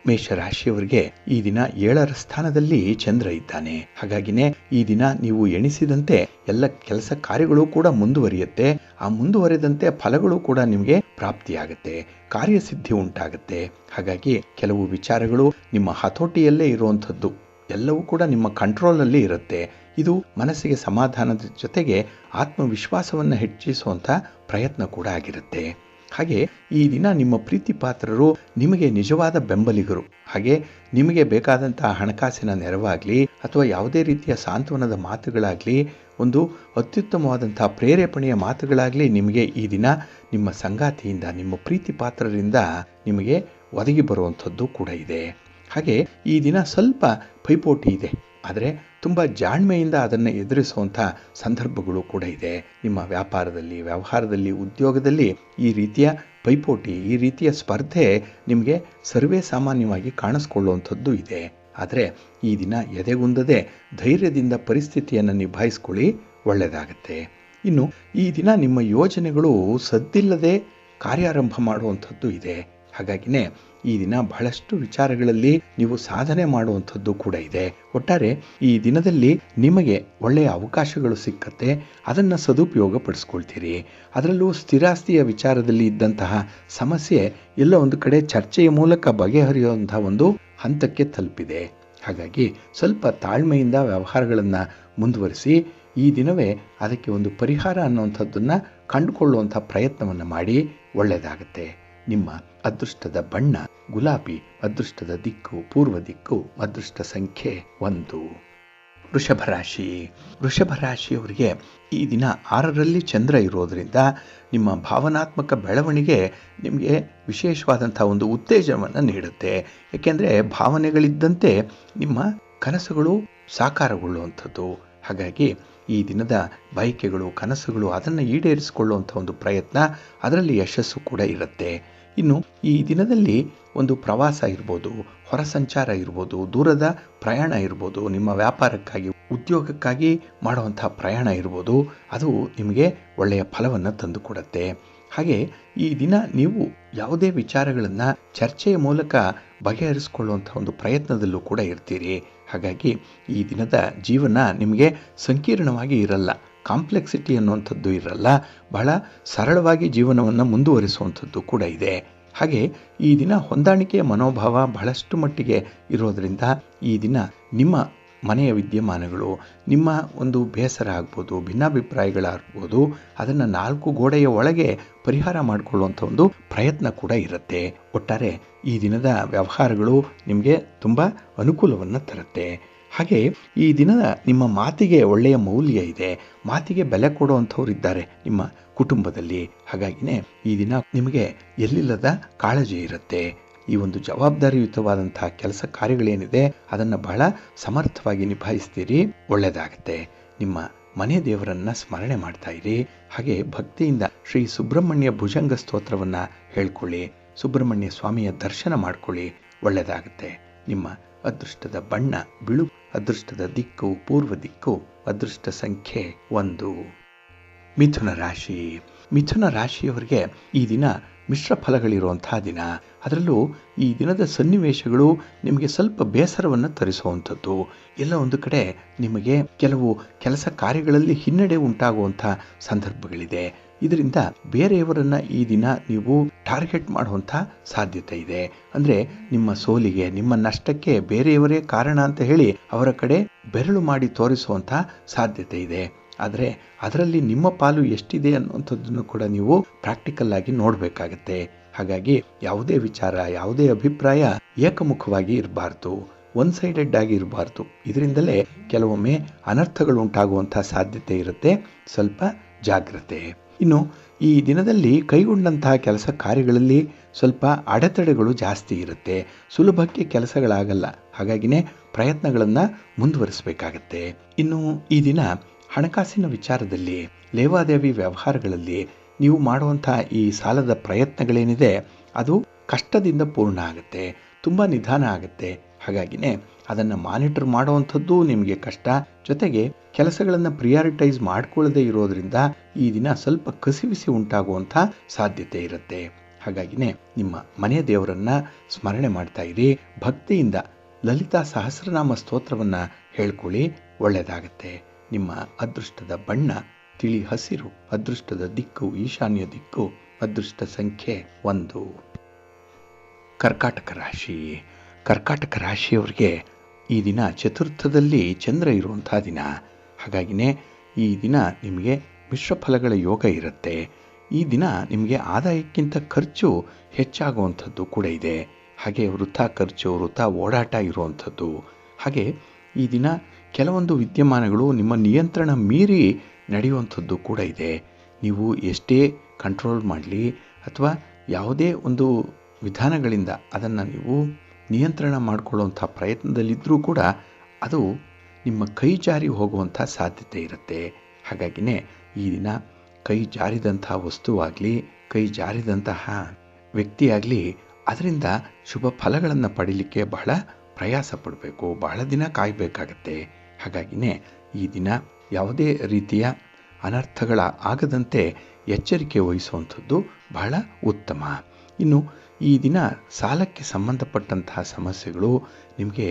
ಮೇಷರಾಶಿಯವರಿಗೆ ಈ ದಿನ 7ರ ಸ್ಥಾನದಲ್ಲಿ ಚಂದ್ರ ಇದ್ದಾನೆ. ಹಾಗಾಗಿನೇ ಈ ದಿನ ನೀವು ಎಣಿಸಿದಂತೆ ಎಲ್ಲ ಕೆಲಸ ಕಾರ್ಯಗಳು ಕೂಡ ಮುಂದುವರಿಯುತ್ತೆ. ಆ ಮುಂದುವರೆದಂತೆ ಫಲಗಳು ಕೂಡ ನಿಮಗೆ ಪ್ರಾಪ್ತಿಯಾಗುತ್ತೆ, ಕಾರ್ಯಸಿದ್ಧಿ ಉಂಟಾಗುತ್ತೆ. ಹಾಗಾಗಿ ಕೆಲವು ವಿಚಾರಗಳು ನಿಮ್ಮ ಹತೋಟಿಯಲ್ಲೇ ಇರುವಂಥದ್ದು ಎಲ್ಲವೂ ಕೂಡ ನಿಮ್ಮ ಕಂಟ್ರೋಲಲ್ಲಿ ಇರುತ್ತೆ. ಇದು ಮನಸ್ಸಿಗೆ ಸಮಾಧಾನದ ಜೊತೆಗೆ ಆತ್ಮವಿಶ್ವಾಸವನ್ನು ಹೆಚ್ಚಿಸುವಂಥ ಪ್ರಯತ್ನ ಕೂಡ ಆಗಿರುತ್ತೆ. ಹಾಗೆ ಈ ದಿನ ನಿಮ್ಮ ಪ್ರೀತಿ ಪಾತ್ರರು ನಿಮಗೆ ನಿಜವಾದ ಬೆಂಬಲಿಗರು. ಹಾಗೆ ನಿಮಗೆ ಬೇಕಾದಂತಹ ಹಣಕಾಸಿನ ನೆರವಾಗಲಿ ಅಥವಾ ಯಾವುದೇ ರೀತಿಯ ಸಾಂತ್ವನದ ಮಾತುಗಳಾಗಲಿ, ಒಂದು ಅತ್ಯುತ್ತಮವಾದಂತಹ ಪ್ರೇರೇಪಣೆಯ ಮಾತುಗಳಾಗಲಿ ನಿಮಗೆ ಈ ದಿನ ನಿಮ್ಮ ಸಂಗಾತಿಯಿಂದ, ನಿಮ್ಮ ಪ್ರೀತಿ ಪಾತ್ರರಿಂದ ನಿಮಗೆ ಒದಗಿ ಬರುವಂಥದ್ದು ಕೂಡ ಇದೆ. ಹಾಗೆ ಈ ದಿನ ಸ್ವಲ್ಪ ಪೈಪೋಟಿ ಇದೆ, ಆದರೆ ತುಂಬ ಜಾಣ್ಮೆಯಿಂದ ಅದನ್ನು ಎದುರಿಸುವಂಥ ಸಂದರ್ಭಗಳು ಕೂಡ ಇದೆ. ನಿಮ್ಮ ವ್ಯಾಪಾರದಲ್ಲಿ, ವ್ಯವಹಾರದಲ್ಲಿ, ಉದ್ಯೋಗದಲ್ಲಿ ಈ ರೀತಿಯ ಪೈಪೋಟಿ, ಈ ರೀತಿಯ ಸ್ಪರ್ಧೆ ನಿಮಗೆ ಸರ್ವೇ ಸಾಮಾನ್ಯವಾಗಿ ಕಾಣಿಸ್ಕೊಳ್ಳುವಂಥದ್ದು ಇದೆ. ಆದರೆ ಈ ದಿನ ಎದೆಗುಂದದೆ ಧೈರ್ಯದಿಂದ ಪರಿಸ್ಥಿತಿಯನ್ನು ನಿಭಾಯಿಸ್ಕೊಳ್ಳಿ, ಒಳ್ಳೆಯದಾಗತ್ತೆ. ಇನ್ನು ಈ ದಿನ ನಿಮ್ಮ ಯೋಜನೆಗಳು ಸದ್ದಿಲ್ಲದೆ ಕಾರ್ಯಾರಂಭ ಮಾಡುವಂಥದ್ದು ಇದೆ. ಹಾಗಾಗಿನೇ ಈ ದಿನ ಬಹಳಷ್ಟು ವಿಚಾರಗಳಲ್ಲಿ ನೀವು ಸಾಧನೆ ಮಾಡುವಂಥದ್ದು ಕೂಡ ಇದೆ. ಒಟ್ಟಾರೆ ಈ ದಿನದಲ್ಲಿ ನಿಮಗೆ ಒಳ್ಳೆಯ ಅವಕಾಶಗಳು ಸಿಕ್ಕತ್ತೆ, ಅದನ್ನು ಸದುಪಯೋಗ ಪಡಿಸ್ಕೊಳ್ತೀರಿ. ಅದರಲ್ಲೂ ಸ್ಥಿರಾಸ್ತಿಯ ವಿಚಾರದಲ್ಲಿ ಇದ್ದಂತಹ ಸಮಸ್ಯೆ ಎಲ್ಲ ಒಂದು ಕಡೆ ಚರ್ಚೆಯ ಮೂಲಕ ಬಗೆಹರಿಯುವಂತಹ ಒಂದು ಹಂತಕ್ಕೆ ತಲುಪಿದೆ. ಹಾಗಾಗಿ ಸ್ವಲ್ಪ ತಾಳ್ಮೆಯಿಂದ ವ್ಯವಹಾರಗಳನ್ನು ಮುಂದುವರಿಸಿ ಈ ದಿನವೇ ಅದಕ್ಕೆ ಒಂದು ಪರಿಹಾರ ಅನ್ನುವಂಥದ್ದನ್ನು ಕಂಡುಕೊಳ್ಳುವಂಥ ಪ್ರಯತ್ನವನ್ನು ಮಾಡಿ, ಒಳ್ಳೆಯದಾಗುತ್ತೆ. ನಿಮ್ಮ ಅದೃಷ್ಟದ ಬಣ್ಣ ಗುಲಾಬಿ, ಅದೃಷ್ಟದ ದಿಕ್ಕು ಪೂರ್ವ ದಿಕ್ಕು, ಅದೃಷ್ಟ ಸಂಖ್ಯೆ 1. ವೃಷಭ ರಾಶಿ. ವೃಷಭ ರಾಶಿಯವರಿಗೆ ಈ ದಿನ 6ರಲ್ಲಿ ಚಂದ್ರ ಇರೋದರಿಂದ ನಿಮ್ಮ ಭಾವನಾತ್ಮಕ ಬೆಳವಣಿಗೆ ನಿಮಗೆ ವಿಶೇಷವಾದಂಥ ಒಂದು ಉತ್ತೇಜನವನ್ನು ನೀಡುತ್ತೆ. ಏಕೆಂದರೆ ಭಾವನೆಗಳಿದ್ದಂತೆ ನಿಮ್ಮ ಕನಸುಗಳು ಸಾಕಾರಗೊಳ್ಳುವಂಥದ್ದು. ಹಾಗಾಗಿ ಈ ದಿನದ ಬಯಕೆಗಳು, ಕನಸುಗಳು ಅದನ್ನು ಈಡೇರಿಸಿಕೊಳ್ಳುವಂಥ ಒಂದು ಪ್ರಯತ್ನ, ಅದರಲ್ಲಿ ಯಶಸ್ಸು ಕೂಡ ಇರುತ್ತೆ. ಇನ್ನು ಈ ದಿನದಲ್ಲಿ ಒಂದು ಪ್ರವಾಸ ಇರ್ಬೋದು, ಹೊರ ಸಂಚಾರ ಇರ್ಬೋದು, ದೂರದ ಪ್ರಯಾಣ ಇರ್ಬೋದು, ನಿಮ್ಮ ವ್ಯಾಪಾರಕ್ಕಾಗಿ, ಉದ್ಯೋಗಕ್ಕಾಗಿ ಮಾಡುವಂಥ ಪ್ರಯಾಣ ಇರ್ಬೋದು, ಅದು ನಿಮಗೆ ಒಳ್ಳೆಯ ಫಲವನ್ನು ತಂದುಕೊಡುತ್ತೆ. ಹಾಗೆ ಈ ದಿನ ನೀವು ಯಾವುದೇ ವಿಚಾರಗಳನ್ನು ಚರ್ಚೆಯ ಮೂಲಕ ಬಗೆಹರಿಸಿಕೊಳ್ಳುವಂಥ ಒಂದು ಪ್ರಯತ್ನದಲ್ಲೂ ಕೂಡ ಇರ್ತೀರಿ. ಹಾಗಾಗಿ ಈ ದಿನದ ಜೀವನ ನಿಮಗೆ ಸಂಕೀರ್ಣವಾಗಿ ಇರಲ್ಲ, ಕಾಂಪ್ಲೆಕ್ಸಿಟಿ ಅನ್ನುವಂಥದ್ದು ಇರಲ್ಲ, ಬಹಳ ಸರಳವಾಗಿ ಜೀವನವನ್ನು ಮುಂದುವರಿಸುವಂಥದ್ದು ಕೂಡ ಇದೆ. ಹಾಗೆ ಈ ದಿನ ಹೊಂದಾಣಿಕೆಯ ಮನೋಭಾವ ಬಹಳಷ್ಟು ಮಟ್ಟಿಗೆ ಇರೋದರಿಂದ ಈ ದಿನ ನಿಮ್ಮ ಮನೆಯ ವಿದ್ಯಮಾನಗಳು, ನಿಮ್ಮ ಒಂದು ಬೇಸರ ಆಗ್ಬೋದು, ಭಿನ್ನಾಭಿಪ್ರಾಯಗಳಾಗ್ಬೋದು, ಅದನ್ನು 4 ಗೋಡೆಯ ಒಳಗೆ ಪರಿಹಾರ ಮಾಡಿಕೊಳ್ಳುವಂಥ ಒಂದು ಪ್ರಯತ್ನ ಕೂಡ ಇರುತ್ತೆ. ಒಟ್ಟಾರೆ ಈ ದಿನದ ವ್ಯವಹಾರಗಳು ನಿಮಗೆ ತುಂಬ ಅನುಕೂಲವನ್ನು ತರುತ್ತೆ. ಹಾಗೆ ಈ ದಿನದ ನಿಮ್ಮ ಮಾತಿಗೆ ಒಳ್ಳೆಯ ಮೌಲ್ಯ ಇದೆ, ಮಾತಿಗೆ ಬೆಲೆ ಕೊಡುವಂಥವ್ರು ಇದ್ದಾರೆ ನಿಮ್ಮ ಕುಟುಂಬದಲ್ಲಿ. ಹಾಗಾಗಿನೇ ಈ ದಿನ ನಿಮಗೆ ಎಲ್ಲಿಲ್ಲದ ಕಾಳಜಿ ಇರುತ್ತೆ. ಈ ಒಂದು ಜವಾಬ್ದಾರಿಯುತವಾದಂಥ ಕೆಲಸ ಕಾರ್ಯಗಳೇನಿದೆ ಅದನ್ನು ಬಹಳ ಸಮರ್ಥವಾಗಿ ನಿಭಾಯಿಸ್ತೀರಿ, ಒಳ್ಳೆಯದಾಗುತ್ತೆ. ನಿಮ್ಮ ಮನೆ ದೇವರನ್ನ ಸ್ಮರಣೆ ಮಾಡ್ತಾ ಇರಿ. ಹಾಗೆ ಭಕ್ತಿಯಿಂದ ಶ್ರೀ ಸುಬ್ರಹ್ಮಣ್ಯ ಭುಜಂಗ ಸ್ತೋತ್ರವನ್ನು ಹೇಳ್ಕೊಳ್ಳಿ, ಸುಬ್ರಹ್ಮಣ್ಯ ಸ್ವಾಮಿಯ ದರ್ಶನ ಮಾಡ್ಕೊಳ್ಳಿ, ಒಳ್ಳೆಯದಾಗುತ್ತೆ. ನಿಮ್ಮ ಅದೃಷ್ಟದ ಬಣ್ಣ ಬಿಳು, ಅದೃಷ್ಟದ ದಿಕ್ಕು ಪೂರ್ವ ದಿಕ್ಕು, ಅದೃಷ್ಟ ಸಂಖ್ಯೆ 1. ಮಿಥುನ ರಾಶಿ. ಮಿಥುನ ರಾಶಿಯವರಿಗೆ ಈ ದಿನ ಮಿಶ್ರ ಫಲಗಳಿರುವಂತಹ ದಿನ. ಅದರಲ್ಲೂ ಈ ದಿನದ ಸನ್ನಿವೇಶಗಳು ನಿಮಗೆ ಸ್ವಲ್ಪ ಬೇಸರವನ್ನು ತರಿಸುವಂಥದ್ದು. ಎಲ್ಲ ಒಂದು ಕಡೆ ನಿಮಗೆ ಕೆಲವು ಕೆಲಸ ಕಾರ್ಯಗಳಲ್ಲಿ ಹಿನ್ನಡೆ ಉಂಟಾಗುವಂಥ ಸಂದರ್ಭಗಳಿದೆ. ಇದರಿಂದ ಬೇರೆಯವರನ್ನು ಈ ದಿನ ನೀವು ಟಾರ್ಗೆಟ್ ಮಾಡುವಂಥ ಸಾಧ್ಯತೆ ಇದೆ. ಅಂದರೆ ನಿಮ್ಮ ಸೋಲಿಗೆ, ನಿಮ್ಮ ನಷ್ಟಕ್ಕೆ ಬೇರೆಯವರೇ ಕಾರಣ ಅಂತ ಹೇಳಿ ಅವರ ಕಡೆ ಬೆರಳು ಮಾಡಿ ತೋರಿಸುವಂಥ ಸಾಧ್ಯತೆ ಇದೆ. ಆದರೆ ಅದರಲ್ಲಿ ನಿಮ್ಮ ಪಾಲು ಎಷ್ಟಿದೆ ಅನ್ನುವಂಥದ್ದನ್ನು ಕೂಡ ನೀವು ಪ್ರಾಕ್ಟಿಕಲ್ ಆಗಿ ನೋಡಬೇಕಾಗತ್ತೆ. ಹಾಗಾಗಿ ಯಾವುದೇ ವಿಚಾರ, ಯಾವುದೇ ಅಭಿಪ್ರಾಯ ಏಕಮುಖವಾಗಿ ಇರಬಾರ್ದು, ಒನ್ ಸೈಡೆಡ್ ಆಗಿ ಇರಬಾರ್ದು. ಇದರಿಂದಲೇ ಕೆಲವೊಮ್ಮೆ ಅನರ್ಥಗಳು ಉಂಟಾಗುವಂಥ ಸಾಧ್ಯತೆ ಇರುತ್ತೆ. ಸ್ವಲ್ಪ ಜಾಗ್ರತೆ. ಇನ್ನು ಈ ದಿನದಲ್ಲಿ ಕೈಗೊಂಡಂತಹ ಕೆಲಸ ಕಾರ್ಯಗಳಲ್ಲಿ ಸ್ವಲ್ಪ ಅಡೆತಡೆಗಳು ಜಾಸ್ತಿ ಇರುತ್ತೆ, ಸುಲಭಕ್ಕೆ ಕೆಲಸಗಳಾಗಲ್ಲ. ಹಾಗಾಗಿನೇ ಪ್ರಯತ್ನಗಳನ್ನು ಮುಂದುವರಿಸಬೇಕಾಗತ್ತೆ. ಇನ್ನು ಈ ದಿನ ಹಣಕಾಸಿನ ವಿಚಾರದಲ್ಲಿ, ಲೇವಾದೇವಿ ವ್ಯವಹಾರಗಳಲ್ಲಿ ನೀವು ಮಾಡುವಂಥ ಈ ಸಾಲದ ಪ್ರಯತ್ನಗಳೇನಿದೆ ಅದು ಕಷ್ಟದಿಂದ ಪೂರ್ಣ ಆಗುತ್ತೆ, ತುಂಬ ನಿಧಾನ ಆಗುತ್ತೆ. ಹಾಗಾಗಿನೇ ಅದನ್ನು ಮಾನಿಟರ್ ಮಾಡುವಂಥದ್ದು ನಿಮಗೆ ಕಷ್ಟ. ಜೊತೆಗೆ ಕೆಲಸಗಳನ್ನು ಪ್ರಿಯಾರಿಟೈಸ್ ಮಾಡ್ಕೊಳ್ಳದೆ ಇರೋದ್ರಿಂದ ಈ ದಿನ ಸ್ವಲ್ಪ ಕಸಿವಿಸಿ ಉಂಟಾಗುವಂಥ ಸಾಧ್ಯತೆ ಇರುತ್ತೆ. ಹಾಗಾಗಿನೇ ನಿಮ್ಮ ಮನೆಯ ದೇವರನ್ನ ಸ್ಮರಣೆ ಮಾಡ್ತಾ ಇರಿ. ಭಕ್ತಿಯಿಂದ ಲಲಿತಾ ಸಹಸ್ರನಾಮ ಸ್ತೋತ್ರವನ್ನು ಹೇಳ್ಕೊಳ್ಳಿ, ಒಳ್ಳೆಯದಾಗತ್ತೆ. ನಿಮ್ಮ ಅದೃಷ್ಟದ ಬಣ್ಣ ತಿಳಿ ಹಸಿರು, ಅದೃಷ್ಟದ ದಿಕ್ಕು ಈಶಾನ್ಯ ದಿಕ್ಕು, ಅದೃಷ್ಟ ಸಂಖ್ಯೆ 1. ಕರ್ಕಾಟಕ ರಾಶಿ. ಕರ್ಕಾಟಕ ರಾಶಿಯವರಿಗೆ ಈ ದಿನ ಚತುರ್ಥದಲ್ಲಿ ಚಂದ್ರ ಇರುವಂಥ ದಿನ. ಹಾಗಾಗಿನೇ ಈ ದಿನ ನಿಮಗೆ ಮಿಶ್ರ ಫಲಗಳ ಯೋಗ ಇರುತ್ತೆ. ಈ ದಿನ ನಿಮಗೆ ಆದಾಯಕ್ಕಿಂತ ಖರ್ಚು ಹೆಚ್ಚಾಗುವಂಥದ್ದು ಕೂಡ ಇದೆ. ಹಾಗೆ ವೃಥಾ ಖರ್ಚು, ವೃಥಾ ಓಡಾಟ ಇರುವಂಥದ್ದು. ಹಾಗೆ ಈ ದಿನ ಕೆಲವೊಂದು ವಿದ್ಯಮಾನಗಳು ನಿಮ್ಮ ನಿಯಂತ್ರಣ ಮೀರಿ ನಡೆಯುವಂಥದ್ದು ಕೂಡ ಇದೆ. ನೀವು ಎಷ್ಟೇ ಕಂಟ್ರೋಲ್ ಮಾಡಲಿ ಅಥವಾ ಯಾವುದೇ ಒಂದು ವಿಧಾನಗಳಿಂದ ಅದನ್ನು ನೀವು ನಿಯಂತ್ರಣ ಮಾಡಿಕೊಳ್ಳುವಂಥ ಪ್ರಯತ್ನದಲ್ಲಿದ್ದರೂ ಕೂಡ ಅದು ನಿಮ್ಮ ಕೈ ಜಾರಿ ಹೋಗುವಂಥ ಸಾಧ್ಯತೆ ಇರುತ್ತೆ. ಹಾಗಾಗಿನೇ ಈ ದಿನ ಕೈ ಜಾರಿದಂಥ ವಸ್ತುವಾಗಲಿ, ಕೈ ಜಾರಿದಂತಹ ವ್ಯಕ್ತಿಯಾಗಲಿ ಅದರಿಂದ ಶುಭ ಫಲಗಳನ್ನು ಪಡೀಲಿಕ್ಕೆ ಬಹಳ ಪ್ರಯಾಸ ಪಡಬೇಕು, ಬಹಳ ದಿನ ಕಾಯಬೇಕಾಗತ್ತೆ. ಹಾಗಾಗಿನೇ ಈ ದಿನ ಯಾವುದೇ ರೀತಿಯ ಅನರ್ಥಗಳ ಆಗದಂತೆ ಎಚ್ಚರಿಕೆ ವಹಿಸುವಂಥದ್ದು ಬಹಳ ಉತ್ತಮ. ಇನ್ನು ಈ ದಿನ ಸಾಲಕ್ಕೆ ಸಂಬಂಧಪಟ್ಟಂತಹ ಸಮಸ್ಯೆಗಳು ನಿಮಗೆ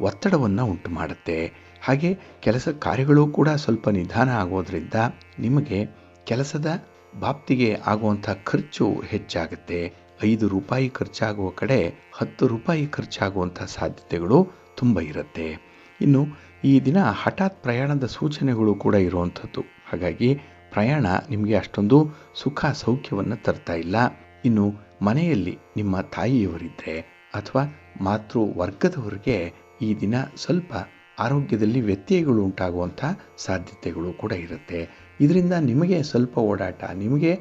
ಒತ್ತಡವನ್ನು ಉಂಟು ಮಾಡುತ್ತೆ. ಹಾಗೆ ಕೆಲಸ ಕಾರ್ಯಗಳು ಕೂಡ ಸ್ವಲ್ಪ ನಿಧಾನ ಆಗೋದ್ರಿಂದ ನಿಮಗೆ ಕೆಲಸದ ಬಾಪ್ತಿಗೆ ಆಗುವಂಥ ಖರ್ಚು ಹೆಚ್ಚಾಗುತ್ತೆ. 5 ರೂಪಾಯಿ ಖರ್ಚಾಗುವ ಕಡೆ 10 ರೂಪಾಯಿ ಖರ್ಚಾಗುವಂಥ ಸಾಧ್ಯತೆಗಳು ತುಂಬ ಇರುತ್ತೆ. ಇನ್ನು ಈ ದಿನ ಹಠಾತ್ ಪ್ರಯಾಣದ ಸೂಚನೆಗಳು ಕೂಡ ಇರುವಂಥದ್ದು. ಹಾಗಾಗಿ ಪ್ರಯಾಣ ನಿಮಗೆ ಅಷ್ಟೊಂದು ಸುಖ ಸೌಖ್ಯವನ್ನು ತರ್ತಾ ಇಲ್ಲ. ಇನ್ನು ಮನೆಯಲ್ಲಿ ನಿಮ್ಮ ತಾಯಿಯವರಿದ್ದರೆ ಅಥವಾ ಮಾತೃ ವರ್ಗದವರಿಗೆ ಈ ದಿನ ಸ್ವಲ್ಪ ಆರೋಗ್ಯದಲ್ಲಿ ವ್ಯತ್ಯಯಗಳು ಉಂಟಾಗುವಂಥ ಸಾಧ್ಯತೆಗಳು ಕೂಡ ಇರುತ್ತೆ. ಇದರಿಂದ ನಿಮಗೆ ಸ್ವಲ್ಪ ಓಡಾಟ, ನಿಮಗೆ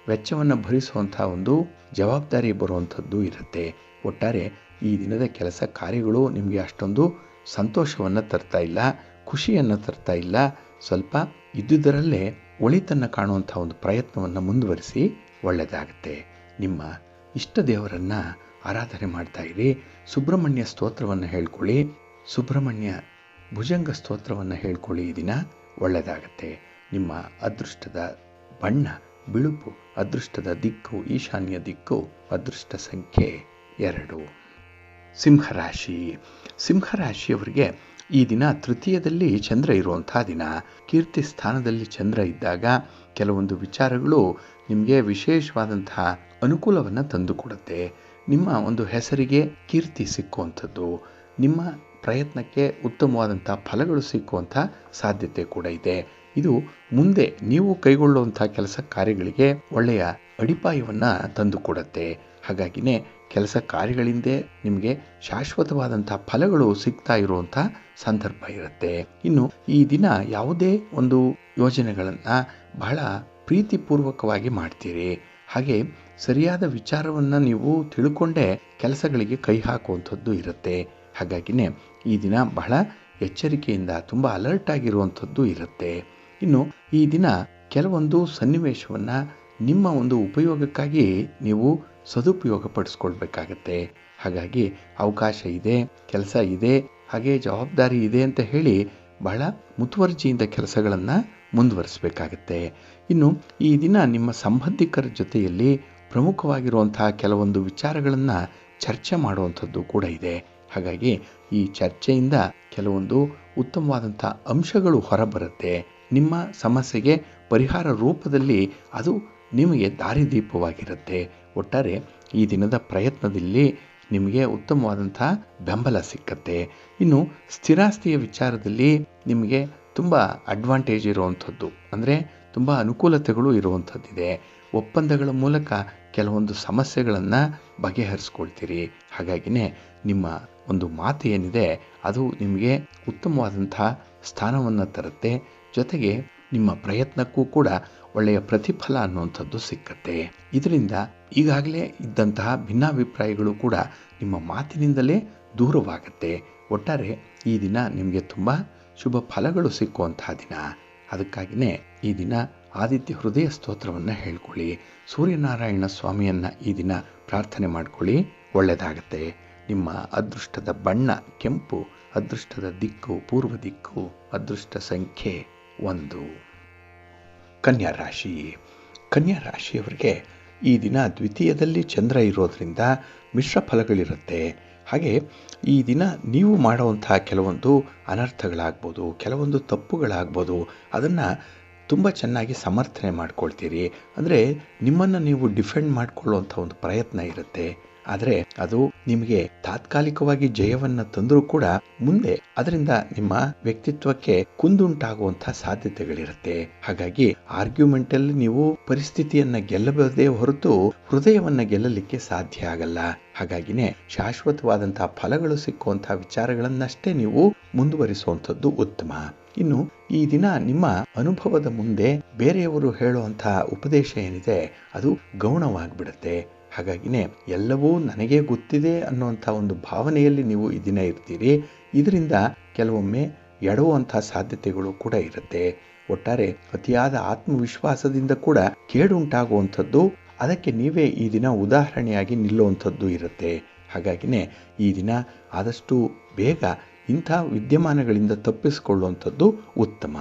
ವೆಚ್ಚವನ್ನು ಭರಿಸುವಂಥ ಒಂದು ಜವಾಬ್ದಾರಿ ಬರುವಂಥದ್ದು ಇರುತ್ತೆ. ಒಟ್ಟಾರೆ ಈ ದಿನದ ಕೆಲಸ ಕಾರ್ಯಗಳು ನಿಮಗೆ ಅಷ್ಟೊಂದು ಸಂತೋಷವನ್ನು ತರ್ತಾ ಇಲ್ಲ, ಖುಷಿಯನ್ನು ತರ್ತಾ ಇಲ್ಲ. ಸ್ವಲ್ಪ ಇದ್ದುದರಲ್ಲೇ ಒಳಿತನ್ನು ಕಾಣುವಂಥ ಒಂದು ಪ್ರಯತ್ನವನ್ನು ಮುಂದುವರಿಸಿ, ಒಳ್ಳೆಯದಾಗುತ್ತೆ. ನಿಮ್ಮ ಇಷ್ಟ ದೇವರನ್ನು ಆರಾಧನೆ ಮಾಡ್ತಾ ಇರಿ. ಸುಬ್ರಹ್ಮಣ್ಯ ಸ್ತೋತ್ರವನ್ನು ಹೇಳ್ಕೊಳ್ಳಿ, ಸುಬ್ರಹ್ಮಣ್ಯ ಭುಜಂಗ ಸ್ತೋತ್ರವನ್ನು ಹೇಳ್ಕೊಳ್ಳಿ. ಈ ದಿನ ಒಳ್ಳೆಯದಾಗತ್ತೆ. ನಿಮ್ಮ ಅದೃಷ್ಟದ ಬಣ್ಣ ಬಿಳುಪು, ಅದೃಷ್ಟದ ದಿಕ್ಕು ಈಶಾನ್ಯ ದಿಕ್ಕು, ಅದೃಷ್ಟ ಸಂಖ್ಯೆ 2. ಸಿಂಹರಾಶಿ. ಸಿಂಹರಾಶಿಯವರಿಗೆ ಈ ದಿನ ತೃತೀಯದಲ್ಲಿ ಚಂದ್ರ ಇರುವಂಥ ದಿನ. ಕೀರ್ತಿ ಸ್ಥಾನದಲ್ಲಿ ಚಂದ್ರ ಇದ್ದಾಗ ಕೆಲವೊಂದು ವಿಚಾರಗಳು ನಿಮಗೆ ವಿಶೇಷವಾದಂತಹ ಅನುಕೂಲವನ್ನು ತಂದುಕೊಡುತ್ತೆ. ನಿಮ್ಮ ಒಂದು ಹೆಸರಿಗೆ ಕೀರ್ತಿ ಸಿಕ್ಕುವಂಥದ್ದು, ನಿಮ್ಮ ಪ್ರಯತ್ನಕ್ಕೆ ಉತ್ತಮವಾದಂಥ ಫಲಗಳು ಸಿಕ್ಕುವಂಥ ಸಾಧ್ಯತೆ ಕೂಡ ಇದೆ. ಇದು ಮುಂದೆ ನೀವು ಕೈಗೊಳ್ಳುವಂಥ ಕೆಲಸ ಕಾರ್ಯಗಳಿಗೆ ಒಳ್ಳೆಯ ಅಡಿಪಾಯವನ್ನು ತಂದುಕೊಡುತ್ತೆ. ಹಾಗಾಗಿನೇ ಕೆಲಸ ಕಾರ್ಯಗಳಿಂದ ನಿಮಗೆ ಶಾಶ್ವತವಾದಂಥ ಫಲಗಳು ಸಿಗ್ತಾ ಇರುವಂಥ ಸಂದರ್ಭ ಇರುತ್ತೆ. ಇನ್ನು ಈ ದಿನ ಯಾವುದೇ ಒಂದು ಯೋಜನೆಗಳನ್ನು ಬಹಳ ಪ್ರೀತಿಪೂರ್ವಕವಾಗಿ ಮಾಡ್ತೀರಿ. ಹಾಗೆ ಸರಿಯಾದ ವಿಚಾರವನ್ನು ನೀವು ತಿಳ್ಕೊಂಡೇ ಕೆಲಸಗಳಿಗೆ ಕೈ ಹಾಕುವಂಥದ್ದು ಇರುತ್ತೆ. ಹಾಗಾಗಿನೇ ಈ ದಿನ ಬಹಳ ಎಚ್ಚರಿಕೆಯಿಂದ ತುಂಬ ಅಲರ್ಟ್ ಆಗಿರುವಂಥದ್ದು ಇರುತ್ತೆ. ಇನ್ನು ಈ ದಿನ ಕೆಲವೊಂದು ಸನ್ನಿವೇಶವನ್ನು ನಿಮ್ಮ ಒಂದು ಉಪಯೋಗಕ್ಕಾಗಿ ನೀವು ಸದುಪಯೋಗ ಪಡಿಸ್ಕೊಳ್ಬೇಕಾಗತ್ತೆ. ಹಾಗಾಗಿ ಅವಕಾಶ ಇದೆ, ಕೆಲಸ ಇದೆ, ಹಾಗೆ ಜವಾಬ್ದಾರಿ ಇದೆ ಅಂತ ಹೇಳಿ ಬಹಳ ಮುತುವರ್ಜಿಯಿಂದ ಕೆಲಸಗಳನ್ನು ಮುಂದುವರಿಸಬೇಕಾಗತ್ತೆ. ಇನ್ನು ಈ ದಿನ ನಿಮ್ಮ ಸಂಬಂಧಿಕರ ಜೊತೆಯಲ್ಲಿ ಪ್ರಮುಖವಾಗಿರುವಂತಹ ಕೆಲವೊಂದು ವಿಚಾರಗಳನ್ನು ಚರ್ಚೆ ಮಾಡುವಂಥದ್ದು ಕೂಡ ಇದೆ. ಹಾಗಾಗಿ ಈ ಚರ್ಚೆಯಿಂದ ಕೆಲವೊಂದು ಉತ್ತಮವಾದಂಥ ಅಂಶಗಳು ಹೊರಬರುತ್ತೆ. ನಿಮ್ಮ ಸಮಸ್ಯೆಗೆ ಪರಿಹಾರ ರೂಪದಲ್ಲಿ ಅದು ನಿಮಗೆ ದಾರಿದೀಪವಾಗಿರುತ್ತೆ. ಒಟ್ಟಾರೆ ಈ ದಿನದ ಪ್ರಯತ್ನದಲ್ಲಿ ನಿಮಗೆ ಉತ್ತಮವಾದಂಥ ಬೆಂಬಲ ಸಿಕ್ಕತ್ತೆ. ಇನ್ನು ಸ್ಥಿರಾಸ್ತಿಯ ವಿಚಾರದಲ್ಲಿ ನಿಮಗೆ ತುಂಬ ಅಡ್ವಾಂಟೇಜ್ ಇರುವಂಥದ್ದು, ಅಂದರೆ ತುಂಬ ಅನುಕೂಲತೆಗಳು ಇರುವಂಥದ್ದಿದೆ. ಒಪ್ಪಂದಗಳ ಮೂಲಕ ಕೆಲವೊಂದು ಸಮಸ್ಯೆಗಳನ್ನು ಬಗೆಹರಿಸ್ಕೊಳ್ತೀರಿ. ಹಾಗಾಗಿನೇ ನಿಮ್ಮ ಒಂದು ಮಾತು ಏನಿದೆ ಅದು ನಿಮಗೆ ಉತ್ತಮವಾದಂಥ ಸ್ಥಾನವನ್ನು ತರುತ್ತೆ. ಜೊತೆಗೆ ನಿಮ್ಮ ಪ್ರಯತ್ನಕ್ಕೂ ಕೂಡ ಒಳ್ಳೆಯ ಪ್ರತಿಫಲ ಅನ್ನುವಂಥದ್ದು ಸಿಕ್ಕತ್ತೆ. ಇದರಿಂದ ಈಗಾಗಲೇ ಇದ್ದಂತಹ ಭಿನ್ನಾಭಿಪ್ರಾಯಗಳು ಕೂಡ ನಿಮ್ಮ ಮಾತಿನಿಂದಲೇ ದೂರವಾಗುತ್ತೆ. ಒಟ್ಟಾರೆ ಈ ದಿನ ನಿಮಗೆ ತುಂಬ ಶುಭ ಫಲಗಳು ಸಿಕ್ಕುವಂತಹ ದಿನ. ಅದಕ್ಕಾಗಿಯೇ ಈ ದಿನ ಆದಿತ್ಯ ಹೃದಯ ಸ್ತೋತ್ರವನ್ನು ಹೇಳ್ಕೊಳ್ಳಿ. ಸೂರ್ಯನಾರಾಯಣ ಸ್ವಾಮಿಯನ್ನು ಈ ದಿನ ಪ್ರಾರ್ಥನೆ ಮಾಡ್ಕೊಳ್ಳಿ, ಒಳ್ಳೆಯದಾಗತ್ತೆ. ನಿಮ್ಮ ಅದೃಷ್ಟದ ಬಣ್ಣ ಕೆಂಪು, ಅದೃಷ್ಟದ ದಿಕ್ಕು ಪೂರ್ವ ದಿಕ್ಕು, ಅದೃಷ್ಟ ಸಂಖ್ಯೆ 1. ಕನ್ಯಾ ರಾಶಿ. ಕನ್ಯಾ ರಾಶಿಯವರಿಗೆ ಈ ದಿನ ದ್ವಿತೀಯದಲ್ಲಿ ಚಂದ್ರ ಇರೋದರಿಂದ ಮಿಶ್ರ ಫಲಗಳಿರುತ್ತೆ. ಹಾಗೆ ಈ ದಿನ ನೀವು ಮಾಡುವಂತಹ ಕೆಲವೊಂದು ಅನರ್ಥಗಳಾಗ್ಬೋದು, ಕೆಲವೊಂದು ತಪ್ಪುಗಳಾಗ್ಬೋದು, ಅದನ್ನು ತುಂಬ ಚೆನ್ನಾಗಿ ಸಮರ್ಥನೆ ಮಾಡ್ಕೊಳ್ತೀರಿ. ಅಂದರೆ ನಿಮ್ಮನ್ನು ನೀವು ಡಿಫೆಂಡ್ ಮಾಡಿಕೊಳ್ಳುವಂಥ ಒಂದು ಪ್ರಯತ್ನ ಇರುತ್ತೆ. ಆದರೆ ಅದು ನಿಮಗೆ ತಾತ್ಕಾಲಿಕವಾಗಿ ಜಯವನ್ನು ತಂದರೂ ಕೂಡ ಮುಂದೆ ಅದರಿಂದ ನಿಮ್ಮ ವ್ಯಕ್ತಿತ್ವಕ್ಕೆ ಕುಂದುಂಟಾಗುವಂಥ ಸಾಧ್ಯತೆಗಳಿರುತ್ತೆ. ಹಾಗಾಗಿ ಆರ್ಗ್ಯುಮೆಂಟಲ್ಲಿ ನೀವು ಪರಿಸ್ಥಿತಿಯನ್ನು ಗೆಲ್ಲಬಹುದೇ ಹೊರತು ಹೃದಯವನ್ನು ಗೆಲ್ಲಲಿಕ್ಕೆ ಸಾಧ್ಯ ಆಗಲ್ಲ. ಹಾಗಾಗಿನೇ ಶಾಶ್ವತವಾದಂತಹ ಫಲಗಳು ಸಿಕ್ಕುವಂತಹ ವಿಚಾರಗಳನ್ನಷ್ಟೇ ನೀವು ಮುಂದುವರಿಸುವಂಥದ್ದು ಉತ್ತಮ. ಇನ್ನು ಈ ದಿನ ನಿಮ್ಮ ಅನುಭವದ ಮುಂದೆ ಬೇರೆಯವರು ಹೇಳುವಂತಹ ಉಪದೇಶ ಏನಿದೆ ಅದು ಗೌಣವಾಗಿಬಿಡುತ್ತೆ. ಹಾಗಾಗಿನೇ ಎಲ್ಲವೂ ನನಗೆ ಗೊತ್ತಿದೆ ಅನ್ನುವಂಥ ಒಂದು ಭಾವನೆಯಲ್ಲಿ ನೀವು ಈ ದಿನ ಇರ್ತೀರಿ. ಇದರಿಂದ ಕೆಲವೊಮ್ಮೆ ಎಡವುವಂಥ ಸಾಧ್ಯತೆಗಳು ಕೂಡ ಇರುತ್ತೆ. ಒಟ್ಟಾರೆ ಅತಿಯಾದ ಆತ್ಮವಿಶ್ವಾಸದಿಂದ ಕೂಡ ಕೇಡುಂಟಾಗುವಂಥದ್ದು, ಅದಕ್ಕೆ ನೀವೇ ಈ ದಿನ ಉದಾಹರಣೆಯಾಗಿ ನಿಲ್ಲುವಂಥದ್ದು ಇರುತ್ತೆ. ಹಾಗಾಗಿನೇ ಈ ದಿನ ಆದಷ್ಟು ಬೇಗ ಇಂಥ ವಿದ್ಯಮಾನಗಳಿಂದ ತಪ್ಪಿಸಿಕೊಳ್ಳುವಂಥದ್ದು ಉತ್ತಮ.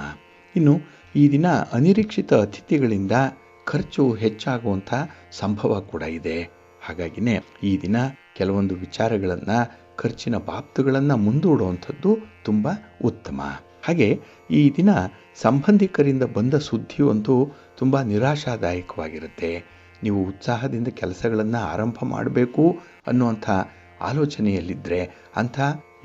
ಇನ್ನು ಈ ದಿನ ಅನಿರೀಕ್ಷಿತ ಅತಿಥಿಗಳಿಂದ ಖರ್ಚು ಹೆಚ್ಚಾಗುವಂಥ ಸಂಭವ ಕೂಡ ಇದೆ. ಹಾಗಾಗಿನೇ ಈ ದಿನ ಕೆಲವೊಂದು ವಿಚಾರಗಳನ್ನು, ಖರ್ಚಿನ ಬಾಬ್ತುಗಳನ್ನು ಮುಂದೂಡುವಂಥದ್ದು ತುಂಬ ಉತ್ತಮ. ಹಾಗೆ ಈ ದಿನ ಸಂಬಂಧಿಕರಿಂದ ಬಂದ ಸುದ್ದಿಯೊಂದು ತುಂಬ ನಿರಾಶಾದಾಯಕವಾಗಿರುತ್ತೆ. ನೀವು ಉತ್ಸಾಹದಿಂದ ಕೆಲಸಗಳನ್ನು ಆರಂಭ ಮಾಡಬೇಕು ಅನ್ನುವಂಥ ಆಲೋಚನೆಯಲ್ಲಿದ್ದರೆ, ಅಂಥ